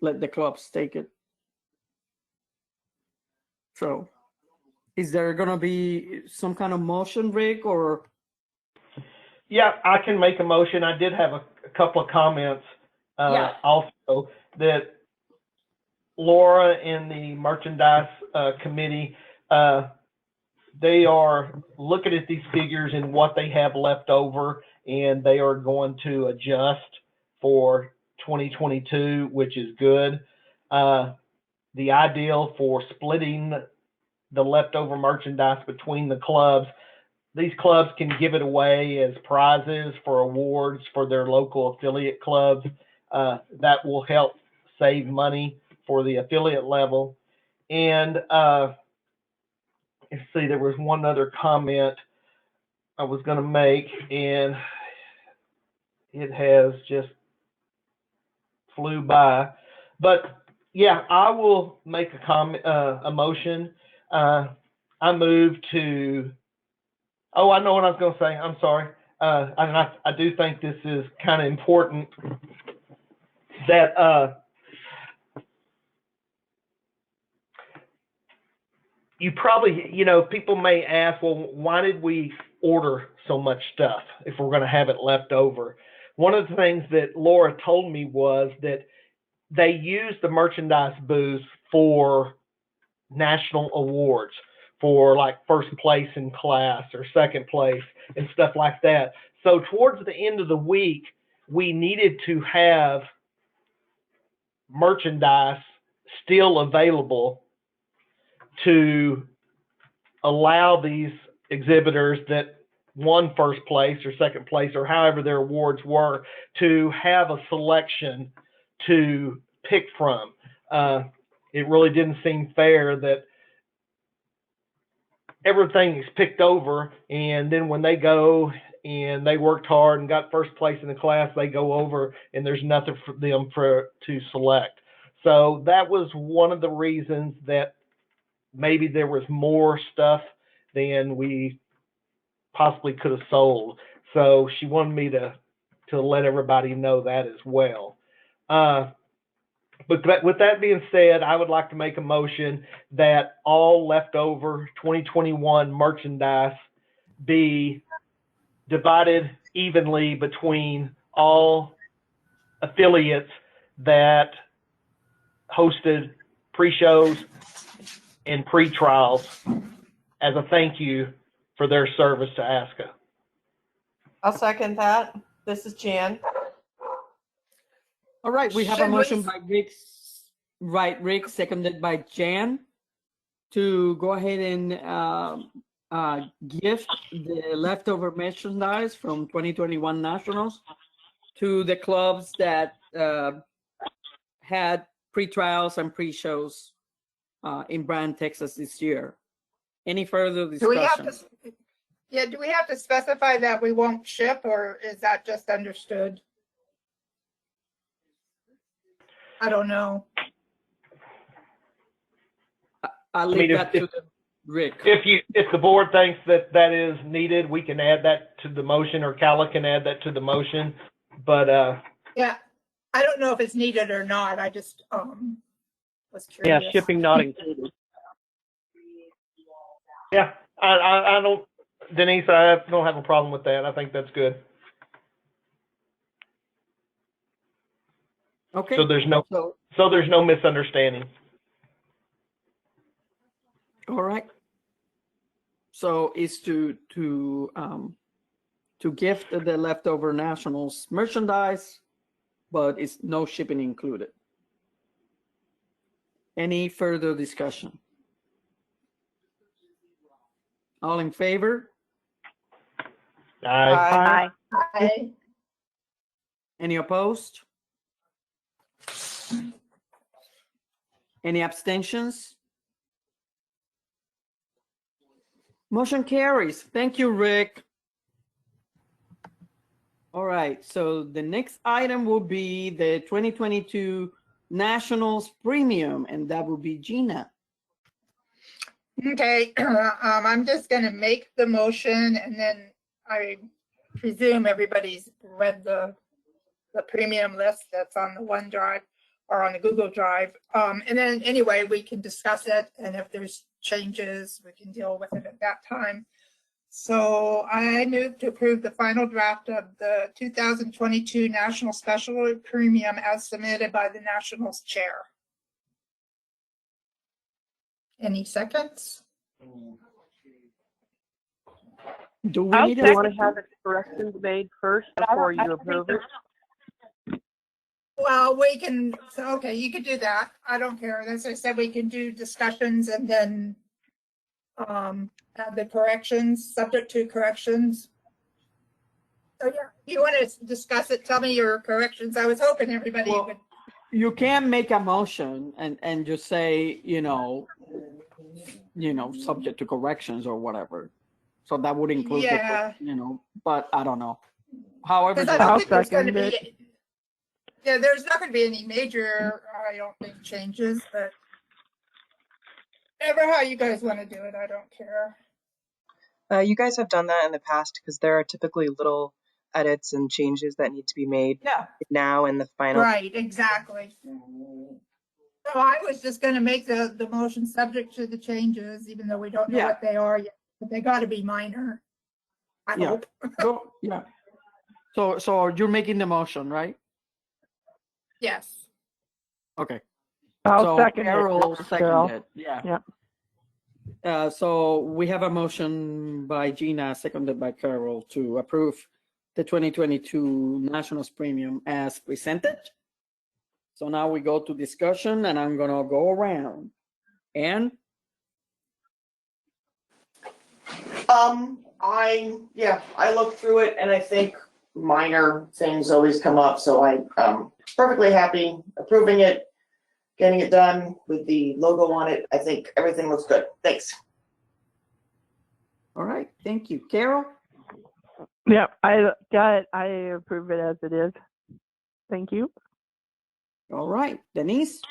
let the clubs take it. So is there going to be some kind of motion, Rick, or? Yeah, I can make a motion. I did have a couple of comments also that Laura and the merchandise committee, they are looking at these figures and what they have left over, and they are going to adjust for 2022, which is good. The ideal for splitting the leftover merchandise between the clubs, these clubs can give it away as prizes for awards for their local affiliate clubs. That will help save money for the affiliate level. And let's see, there was one other comment I was going to make, and it has just flew by. But yeah, I will make a motion. I move to. Oh, I know what I was going to say. I'm sorry. I do think this is kind of important that you probably, you know, people may ask, well, why did we order so much stuff if we're going to have it left over? One of the things that Laura told me was that they use the merchandise booth for national awards, for like first place in class or second place and stuff like that. So towards the end of the week, we needed to have merchandise still available to allow these exhibitors that won first place or second place or however their awards were to have a selection to pick from. It really didn't seem fair that everything is picked over, and then when they go and they worked hard and got first place in the class, they go over and there's nothing for them to select. So that was one of the reasons that maybe there was more stuff than we possibly could have sold. So she wanted me to let everybody know that as well. But with that being said, I would like to make a motion that all leftover 2021 merchandise be divided evenly between all affiliates that hosted pre-shows and pre-trials as a thank you for their service to ASCA. I'll second that. This is Jan. All right, we have a Should we- motion by Rick, seconded by Jan, to go ahead and gift the leftover merchandise from 2021 Nationals to the clubs that had pre-trials and pre-shows in Bryan, Texas this year. Any further Do we have discussion? do we have to specify that we won't ship, or is that just understood? I don't know. I'll leave that to Rick. If the board thinks that that is needed, we can add that to the motion, or Calla can add that to the motion. But Yeah, I don't know if it's needed or not. I just was curious. Yeah, shipping not included. yeah, I don't, Denise, I don't have a problem with that. I think that's good. Okay. So there's no misunderstanding. All right. So it's to gift the leftover nationals merchandise, but it's no shipping included. Any further discussion? All in favor? Aye. Aye. Any opposed? Any abstentions? Motion carries. Thank you, Rick. All right, so the next item will be the 2022 Nationals Premium, and that will be Gina. Okay, I'm just gonna make the motion, and then I presume everybody's read the premium list that's on the OneDrive or on the Google Drive. And then anyway, we can discuss it, and if there's changes, we can deal with it at that time. So I move to approve the final draft of the 2022 National Special Premium as submitted by the Nationals Chair. Any seconds? Do we I'll need Do you a want to have the corrections made first before you approve it? Well, we can, so, okay, you could do that. I don't care. As I said, we can do discussions and then have the corrections, subject to corrections. So yeah, you want to discuss it, tell me your corrections. I was hoping everybody Well, would. you can make a motion and just say, subject to corrections or whatever. So that would include, Yeah. But I don't know. However, Because I don't I'll think there's going to second be, yeah, there's not going to be any major, I don't think, changes, but ever how you guys want to do it, I don't care. You guys have done that in the past because there are typically little edits and changes that need to be made yeah. now in the final. Right, exactly. So I was just going to make the motion subject to the changes, even though we don't know Yeah. what they are yet, but they got to be minor. I Yeah. hope. Go, yeah. So you're making the motion, right? Yes. Okay. I'll So second Carol it. Carol. seconded. Yeah. Yeah. So we have a motion by Gina, seconded by Carol, to approve the 2022 Nationals Premium as presented. So now we go to discussion, and I'm gonna go around. And I looked through it and I think minor things always come up, so I'm perfectly happy approving it, getting it done with the logo on it. I think everything looks good. Thanks. all right, thank you, Carol. Yeah, I approve it as it is. Thank you. All right, Denise.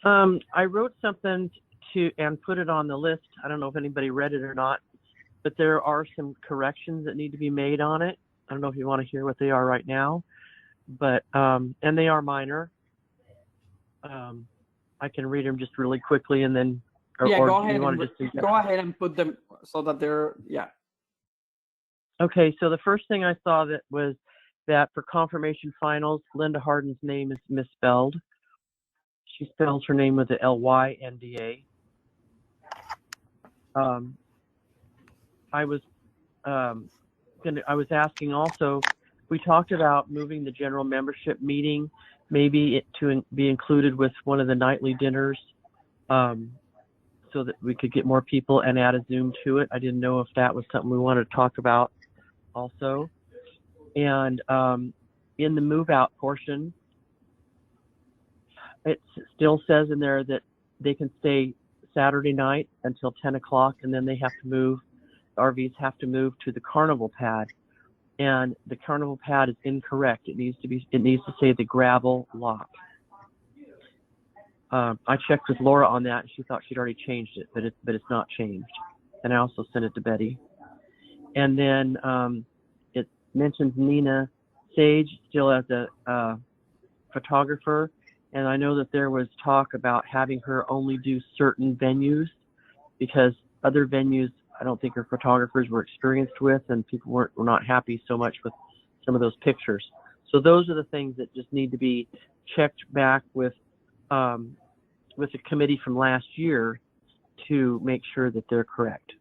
I wrote something and put it on the list. I don't know if anybody read it or not, but there are some corrections that need to be made on it. I don't know if you want to hear what they are right now, but and they are minor. I can read them just really quickly, and then Go ahead. you want to just go ahead and put them so that they're Okay, so the first thing I saw that was that for confirmation finals, Linda Harden's name is misspelled. She spells her name with the Lynda. I was asking also, we talked about moving the general membership meeting, maybe to be included with one of the nightly dinners, so that we could get more people and add a Zoom to it. I didn't know if that was something we wanted to talk about also. And in the move out portion, it still says in there that they can stay Saturday night until 10 o'clock, and then they have to move, RVs have to move to the carnival pad. And the carnival pad is incorrect. It needs to say the gravel lot. I checked with Laura on that, and she thought she'd already changed it, but it's not changed. And I also sent it to Betty. And then it mentions Nina Sage still as a photographer, and I know that there was talk about having her only do certain venues because other venues I don't think her photographers were experienced with, and people were not happy so much with some of those pictures. So those are the things that just need to be checked back with the committee from last year to make sure that they're correct.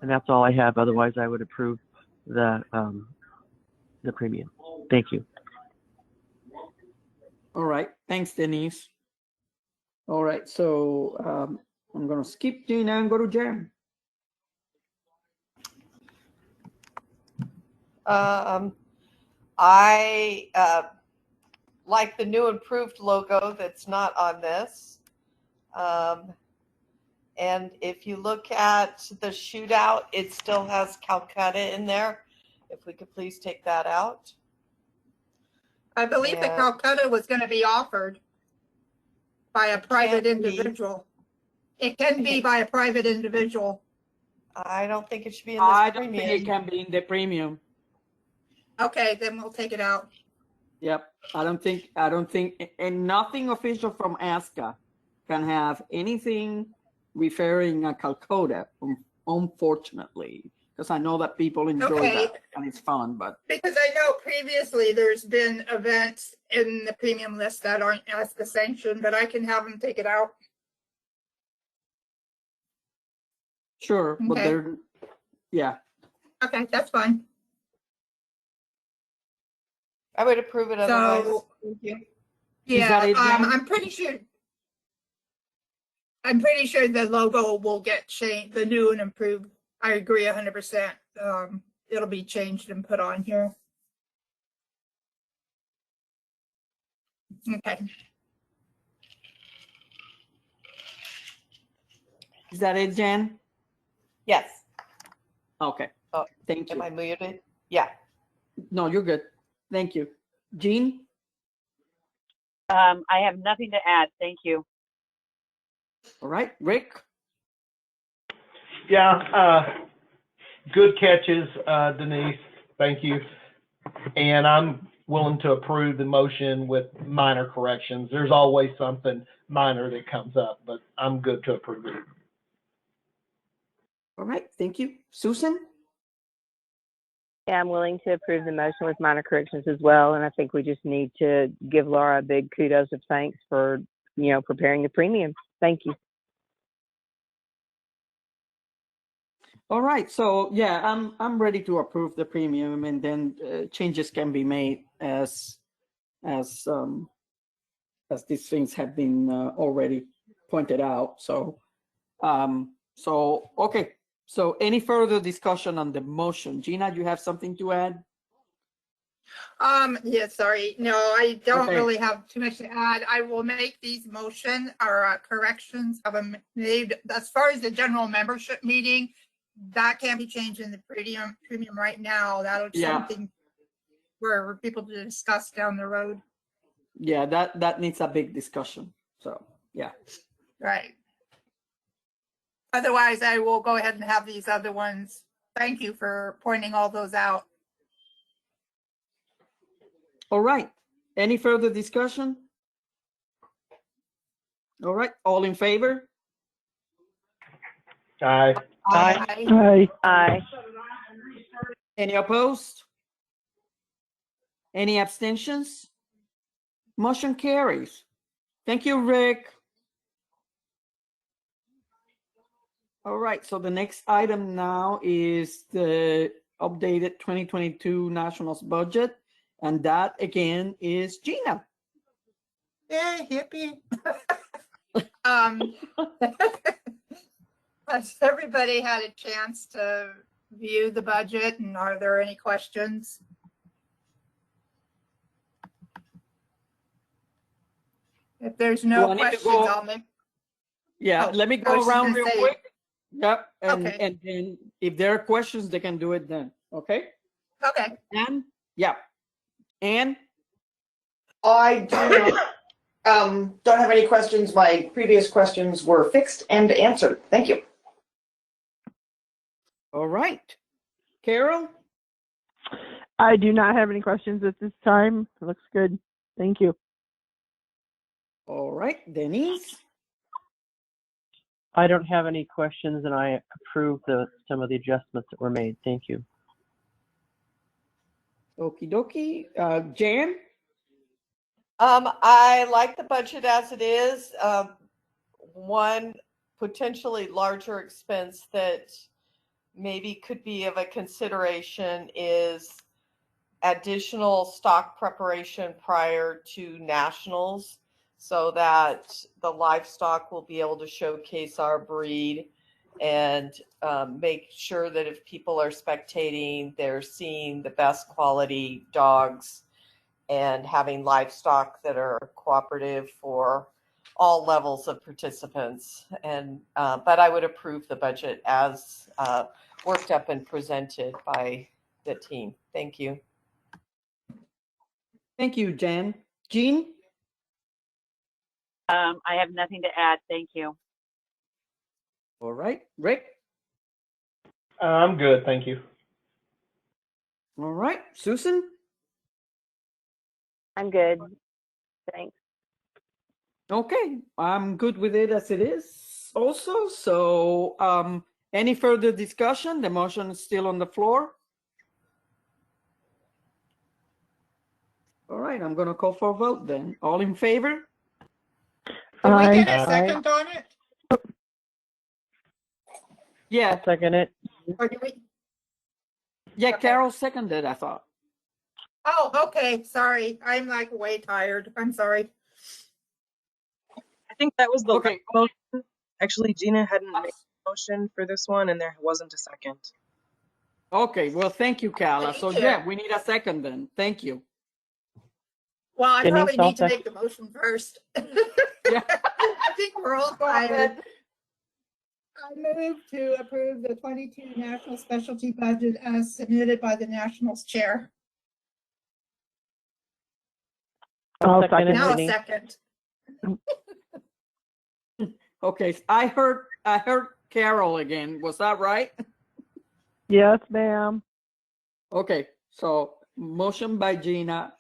And that's all I have. Otherwise, I would approve the premium. Thank you. All right. Thanks, Denise. All right. So I'm going to skip Gina and go to Jen. I like the new improved logo that's not on this. And if you look at the shootout, it still has Calcutta in there. If we could please take that out. I believe the Calcutta was going to be offered by a private individual. It can be by a private individual. I don't think it should be in this I premium. don't think it can be in the premium. Okay, then we'll take it out. Yep. I don't think, and nothing official from ASCA can have anything referring a Calcutta, unfortunately, because I know that people enjoy that and it's fun, but. Because I know previously there's been events in the premium list that aren't ASCA sanctioned, but I can have them take it out. Sure, but they're, yeah. Okay, that's fine. I would approve it otherwise. Thank you. Yeah, I'm pretty sure. I'm pretty sure the logo will get changed, the new and improved. I agree 100%. It'll be changed and put on here. Okay. Is that it, Jen? Yes. Okay. Oh, thank you. Am I muted? Yeah. No, you're good. Thank you. Jean? I have nothing to add. Thank you. All right. Rick? Yeah, good catches, Denise. Thank you. And I'm willing to approve the motion with minor corrections. There's always something minor that comes up, but I'm good to approve it. All right. Thank you. Susan? Yeah, I'm willing to approve the motion with minor corrections as well. And I think we just need to give Laura a big kudos of thanks for, preparing the premium. Thank you. All right. So yeah, I'm ready to approve the premium, and then changes can be made as these things have been already pointed out. So okay. So any further discussion on the motion? Gina, you have something to add? Yeah, sorry. No, I don't Okay. really have too much to add. I will make these motion or corrections have them made. As far as the general membership meeting, that can't be changed in the premium right now. That'll be something for people to discuss down the road. Yeah, that needs a big discussion. So yeah. Right. Otherwise, I will go ahead and have these other ones. Thank you for pointing all those out. All right. Any further discussion? All right. All in favor? Aye. Aye. Aye. Aye. Any opposed? Any abstentions? Motion carries. Thank you, Rick. All right, so the next item now is the updated 2022 Nationals budget, and that again is Gina. Yeah, hippie. Has everybody had a chance to view the budget, and are there any questions? If there's no questions, I'll make. Yeah, let me I go was around gonna real say- quick. Yep, and Okay. and then if there are questions, they can do it then. Okay. Okay. And yeah, and I do don't have any questions. My previous questions were fixed and answered. Thank you. all right, Carol. I do not have any questions at this time. It looks good. Thank you. All right, Denise. I don't have any questions, and I approve some of the adjustments that were made. Thank you. Okie dokie. Jan? I like the budget as it is. One potentially larger expense that maybe could be of a consideration is additional stock preparation prior to nationals so that the livestock will be able to showcase our breed and make sure that if people are spectating, they're seeing the best quality dogs and having livestock that are cooperative for all levels of participants. And but I would approve the budget as worked up and presented by the team. Thank you. Thank you, Jan. Jean? I have nothing to add. Thank you. All right. Rick? I'm good, thank you. All right. Susan? I'm good. Thanks. Okay, I'm good with it as it is also. So any further discussion? The motion is still on the floor. All right, I'm going to call for a vote then. All in favor? Can we get Aye. a second on it? Yeah, Second it. Or do we? yeah, Okay. Carol seconded, I thought. Oh, okay, sorry. I'm like way tired. I'm sorry. I think that was the Okay. last motion. Actually, Gina hadn't made a motion for this one, and there wasn't a second. Okay, well, thank you, Carla. So Thank you. yeah, we need a second then. Thank you. Well, I Denise, probably I'll need to make the motion first. Yeah. I think we're all tired. I move to approve the 22 national specialty budget as submitted by the Nationals chair. I'll I'll second it, Now a Denise. second. Okay, I heard Carol again. Was that right? Yes, ma'am. Okay, so motion by Gina,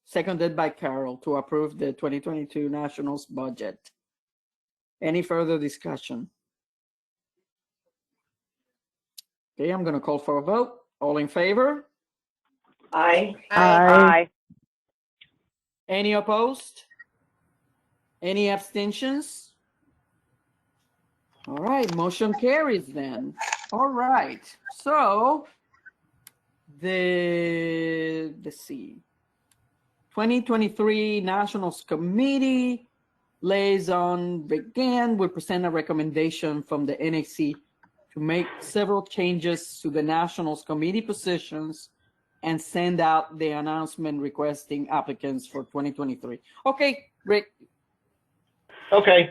seconded by Carol to approve the 2022 Nationals budget. Any further discussion? Okay, I'm going to call for a vote. All in favor? Aye. Aye. Any opposed? Any abstentions? All right, motion carries then. All right, so let's see, 2023 Nationals Committee Liaison Regan will present a recommendation from the NAC to make several changes to the Nationals Committee positions and send out the announcement requesting applicants for 2023. Okay, Rick. Okay,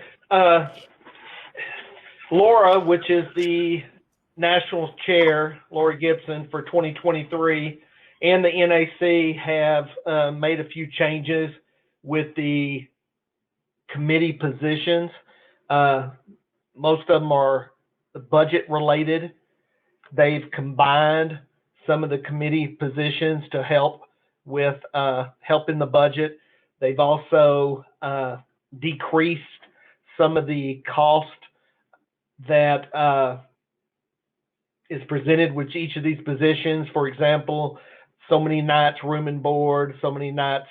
Laura, which is the Nationals chair, Laura Gibson, for 2023, and the NAC have made a few changes with the committee positions. Most of them are budget related. They've combined some of the committee positions to help with helping the budget. They've also decreased some of the cost that is presented with each of these positions. For example, so many nights room and board, so many nights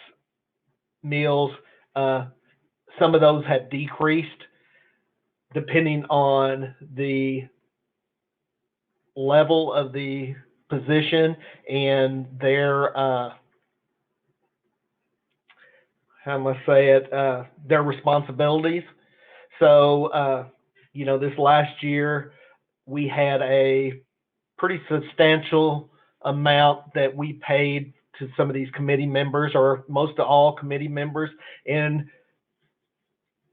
meals. Some of those have decreased depending on the level of the position and their how am I say it, their responsibilities. So this last year we had a pretty substantial amount that we paid to some of these committee members, or most of all committee members. And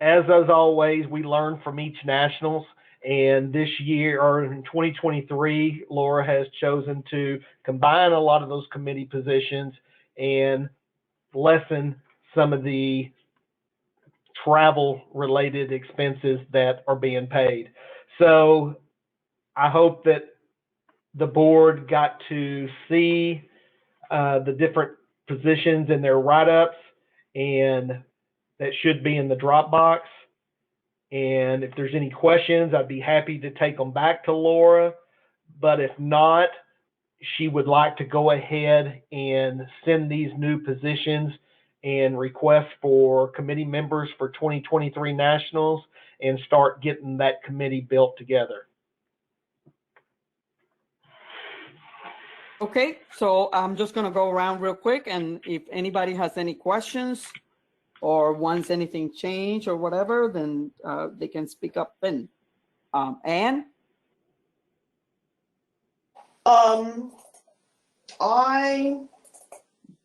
as always, we learn from each Nationals. And this year, or in 2023, Laura has chosen to combine a lot of those committee positions and lessen some of the travel-related expenses that are being paid. So I hope that the board got to see the different positions in their write-ups, and that should be in the Dropbox. And if there's any questions, I'd be happy to take them back to Laura. But if not, she would like to go ahead and send these new positions and request for committee members for 2023 nationals and start getting that committee built together. Okay, so I'm just going to go around real quick, and if anybody has any questions or wants anything changed or whatever, then they can speak up then. Anne? I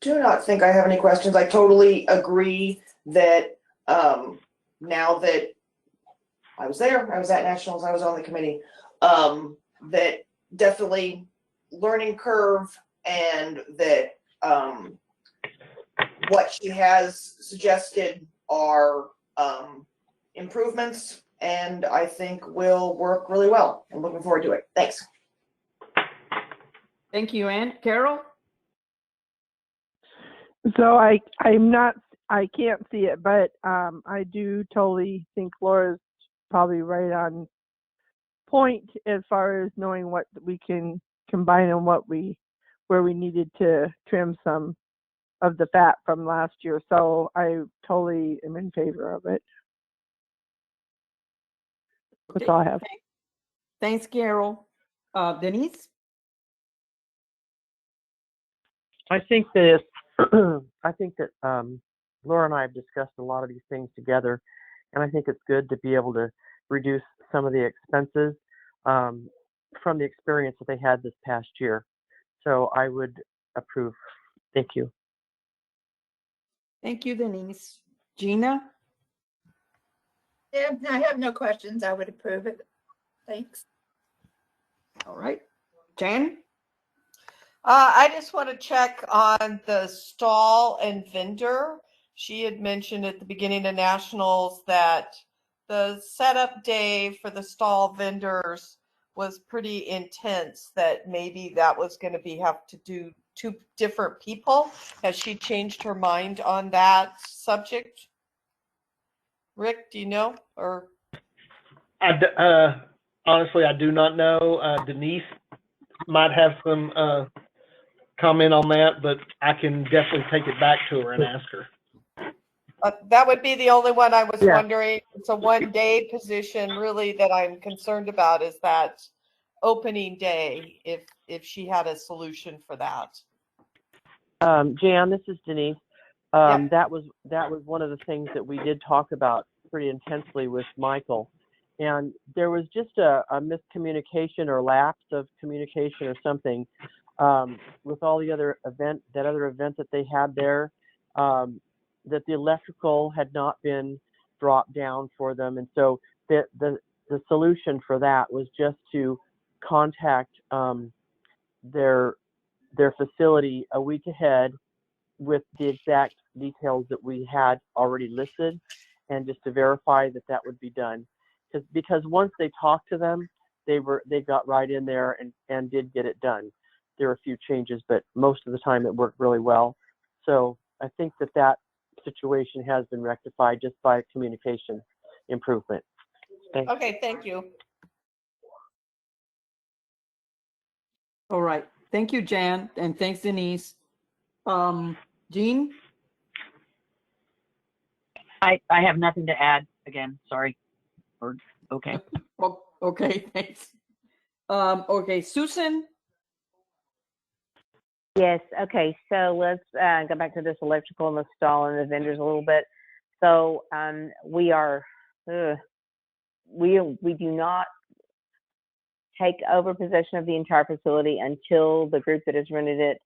do not think I have any questions. I totally agree that now that I was there, I was at nationals, I was on the committee, that definitely learning curve, and that what she has suggested are improvements, and I think will work really well. I'm looking forward to it. Thanks. Thank you, Anne. Carol? So I can't see it, but I do totally think Laura's probably right on point as far as knowing what we can combine and where we needed to trim some of the fat from last year. So I totally am in favor of it. That's all I have. Thanks, Carol. Denise? I think that Laura and I have discussed a lot of these things together, and I think it's good to be able to reduce some of the expenses from the experience that they had this past year. So I would approve. Thank you. Thank you, Denise. Gina? Yeah, I have no questions. I would approve it. Thanks. All right. Jan? I just want to check on the stall and vendor. She had mentioned at the beginning of nationals that the setup day for the stall vendors was pretty intense, that maybe that was going to have to do two different people. Has she changed her mind on that subject? Rick, do you know? Or Honestly, I do not know. Denise might have some comment on that, but I can definitely take it back to her and ask her. that would be the only one I was Yeah. wondering. It's a one-day position, really, that I'm concerned about, is that opening day, if she had a solution for that. Jan, this is Denise. Yeah. That was one of the things that we did talk about pretty intensely with Michael, and there was just a miscommunication or lapse of communication or something with all the other event that they had there, that the electrical had not been dropped down for them, and so the solution for that was just to contact their facility a week ahead with the exact details that we had already listed, and just to verify that would be done. Because once they talked to them, they got right in there and did get it done. There were a few changes, but most of the time it worked really well. So I think that situation has been rectified just by communication improvement. Thanks. Okay, thank you. All right. Thank you, Jan, and thanks, Denise. Jean? I have nothing to add. Again, sorry. Or okay. Oh, okay, thanks. Okay, Susan? Yes. Okay. So let's go back to this electrical and the stall and the vendors a little bit. So we do not take over possession of the entire facility until the group that has rented it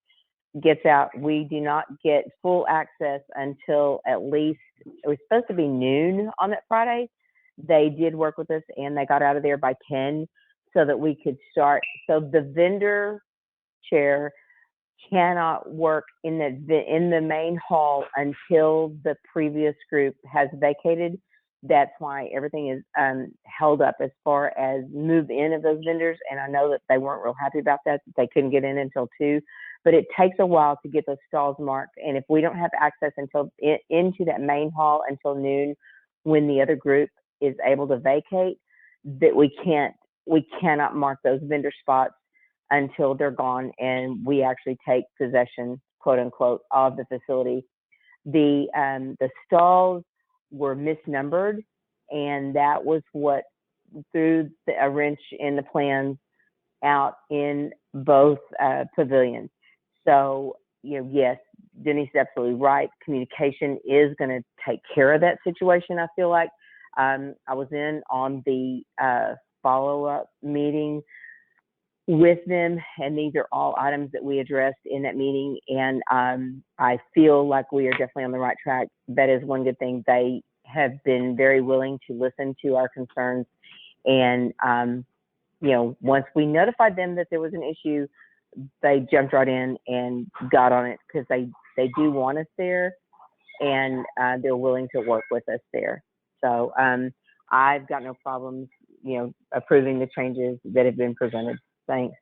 gets out. We do not get full access until at least, it was supposed to be noon on that Friday. They did work with us and they got out of there by 10 so that we could start. So the vendor chair cannot work in the main hall until the previous group has vacated. That's why everything is held up as far as move in of those vendors. And I know that they weren't real happy about that they couldn't get in until 2. But it takes a while to get those stalls marked. And if we don't have access until into that main hall until noon, when the other group is able to vacate, that we cannot mark those vendor spots until they're gone and we actually take possession, quote unquote, of the facility. The stalls were misnumbered, and that was what threw a wrench in the plans out in both pavilions. So, yes, Denise is absolutely right. Communication is going to take care of that situation, I feel like. I was in on the follow-up meeting with them, and these are all items that we addressed in that meeting, and I feel like we are definitely on the right track. That is one good thing. They have been very willing to listen to our concerns, and once we notified them that there was an issue, they jumped right in and got on it, because they do want us there, and they're willing to work with us there. So I've got no problems, approving the changes that have been presented. Thanks.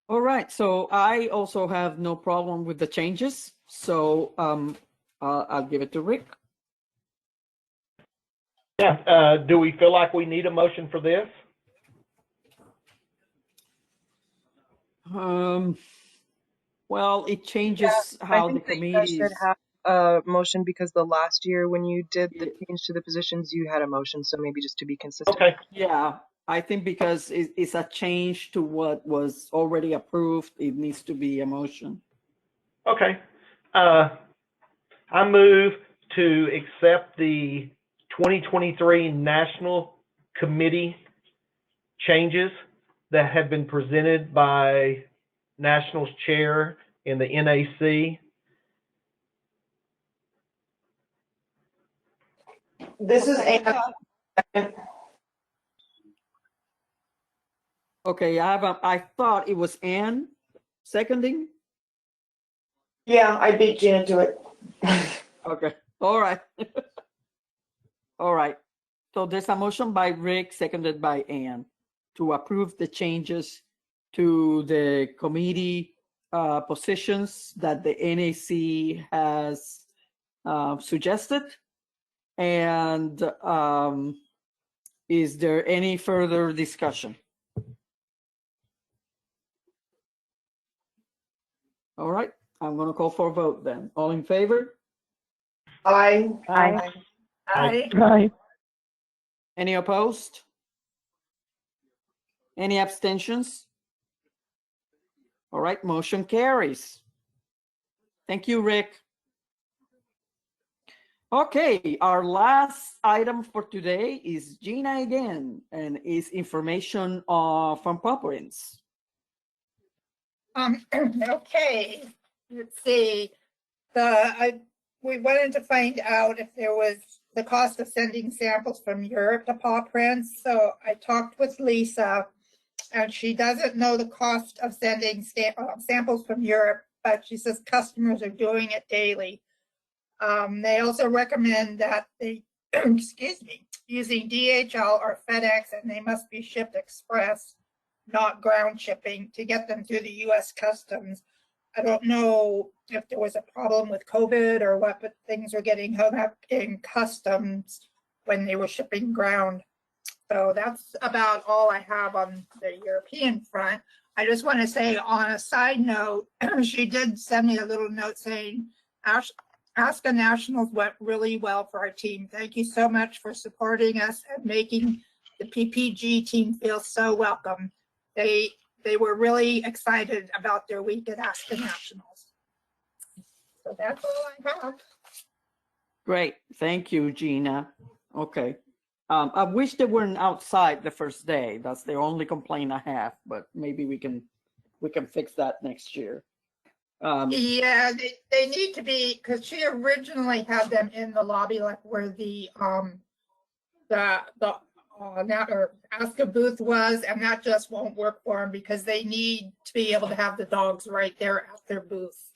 All right, so I also have no problem with the changes. So I'll give it to Rick. Yeah, do we feel like we need a motion for this? Well, it changes how I the think that you guys should committees. have a motion, because the last year when you did the change to the positions, you had a motion. So maybe just to be consistent. Okay. Yeah, I think because it's a change to what was already approved, it needs to be a motion. Okay. I move to accept the 2023 National Committee changes that have been presented by Nationals Chair in the NAC. This is Okay, I thought it was Ann seconding. yeah, I beat Gina to it. Okay, all right. All right. So there's a motion by Rick, seconded by Ann, to approve the changes to the committee positions that the NAC has suggested. And is there any further discussion? All right, I'm going to call for a vote then. All in favor? Aye. Aye. Any opposed? Any abstentions? All right, motion carries. Thank you, Rick. Okay, our last item for today is Gina again, and is information from Properties. Okay, let's see. We wanted to find out if there was the cost of sending samples from Europe to paw prints. So I talked with Lisa, and she doesn't know the cost of sending samples from Europe, but she says customers are doing it daily. They also recommend that they, excuse me, using DHL or FedEx, and they must be shipped express, not ground shipping, to get them through the U.S. Customs. I don't know if there was a problem with COVID or what, but things were getting hung up in customs when they were shipping ground. So that's about all I have on the European front. I just want to say, on a side note, she did send me a little note saying, ASCA Nationals went really well for our team. Thank you so much for supporting us and making the PPG team feel so welcome. They were really excited about their week at ASCA Nationals. So that's all I have. Great, thank you, Gina. Okay. I wish they weren't outside the first day. That's the only complaint I have, but maybe we can fix that next year. Yeah, they need to be, because she originally had them in the lobby, like where the ASCA booth was, and that just won't work for them because they need to be able to have the dogs right there at their booth.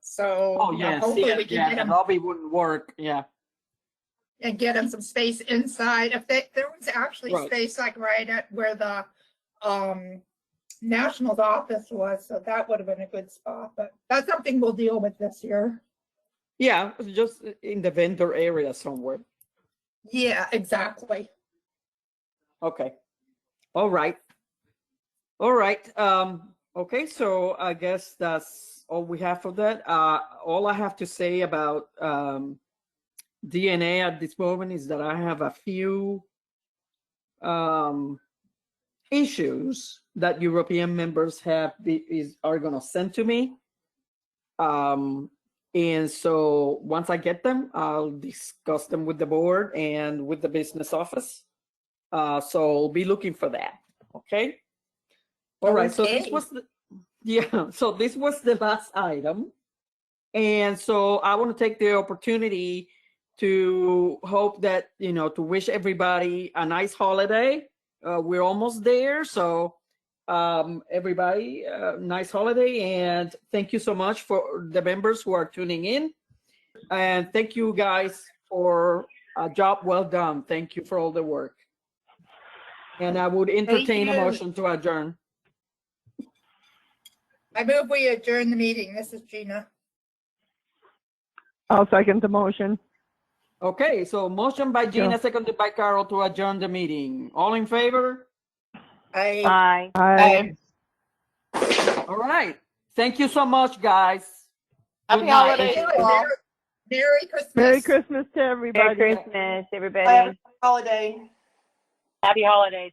So hopefully we can get them. The lobby wouldn't work. Yeah. And get them some space inside. If there was actually space like right at where the Nationals office was, so that would have been a good spot. But that's something we'll deal with this year. Yeah, just in the vendor area somewhere. Yeah, exactly. Okay. All right. All right. Okay, so I guess that's all we have for that. All I have to say about DNA at this moment is that I have a few issues that European members are going to send to me. And so once I get them, I'll discuss them with the board and with the business office. So be looking for that. Okay. All right. So this was so this was the last item. And so I want to take the opportunity to hope that, to wish everybody a nice holiday. We're almost there. So everybody, nice holiday. And thank you so much for the members who are tuning in. And thank you guys for a job well done. Thank you for all the work. And I would entertain a motion to adjourn. I move we adjourn the meeting. This is Gina. I'll second the motion. Okay, so motion by Gina, seconded by Carol to adjourn the meeting. All in favor? Aye. Aye. All right. Thank you so much, guys. Happy Good night. holidays, all. Merry Christmas. Merry Christmas to everybody. Merry Christmas, everybody. Happy holiday. Happy holidays.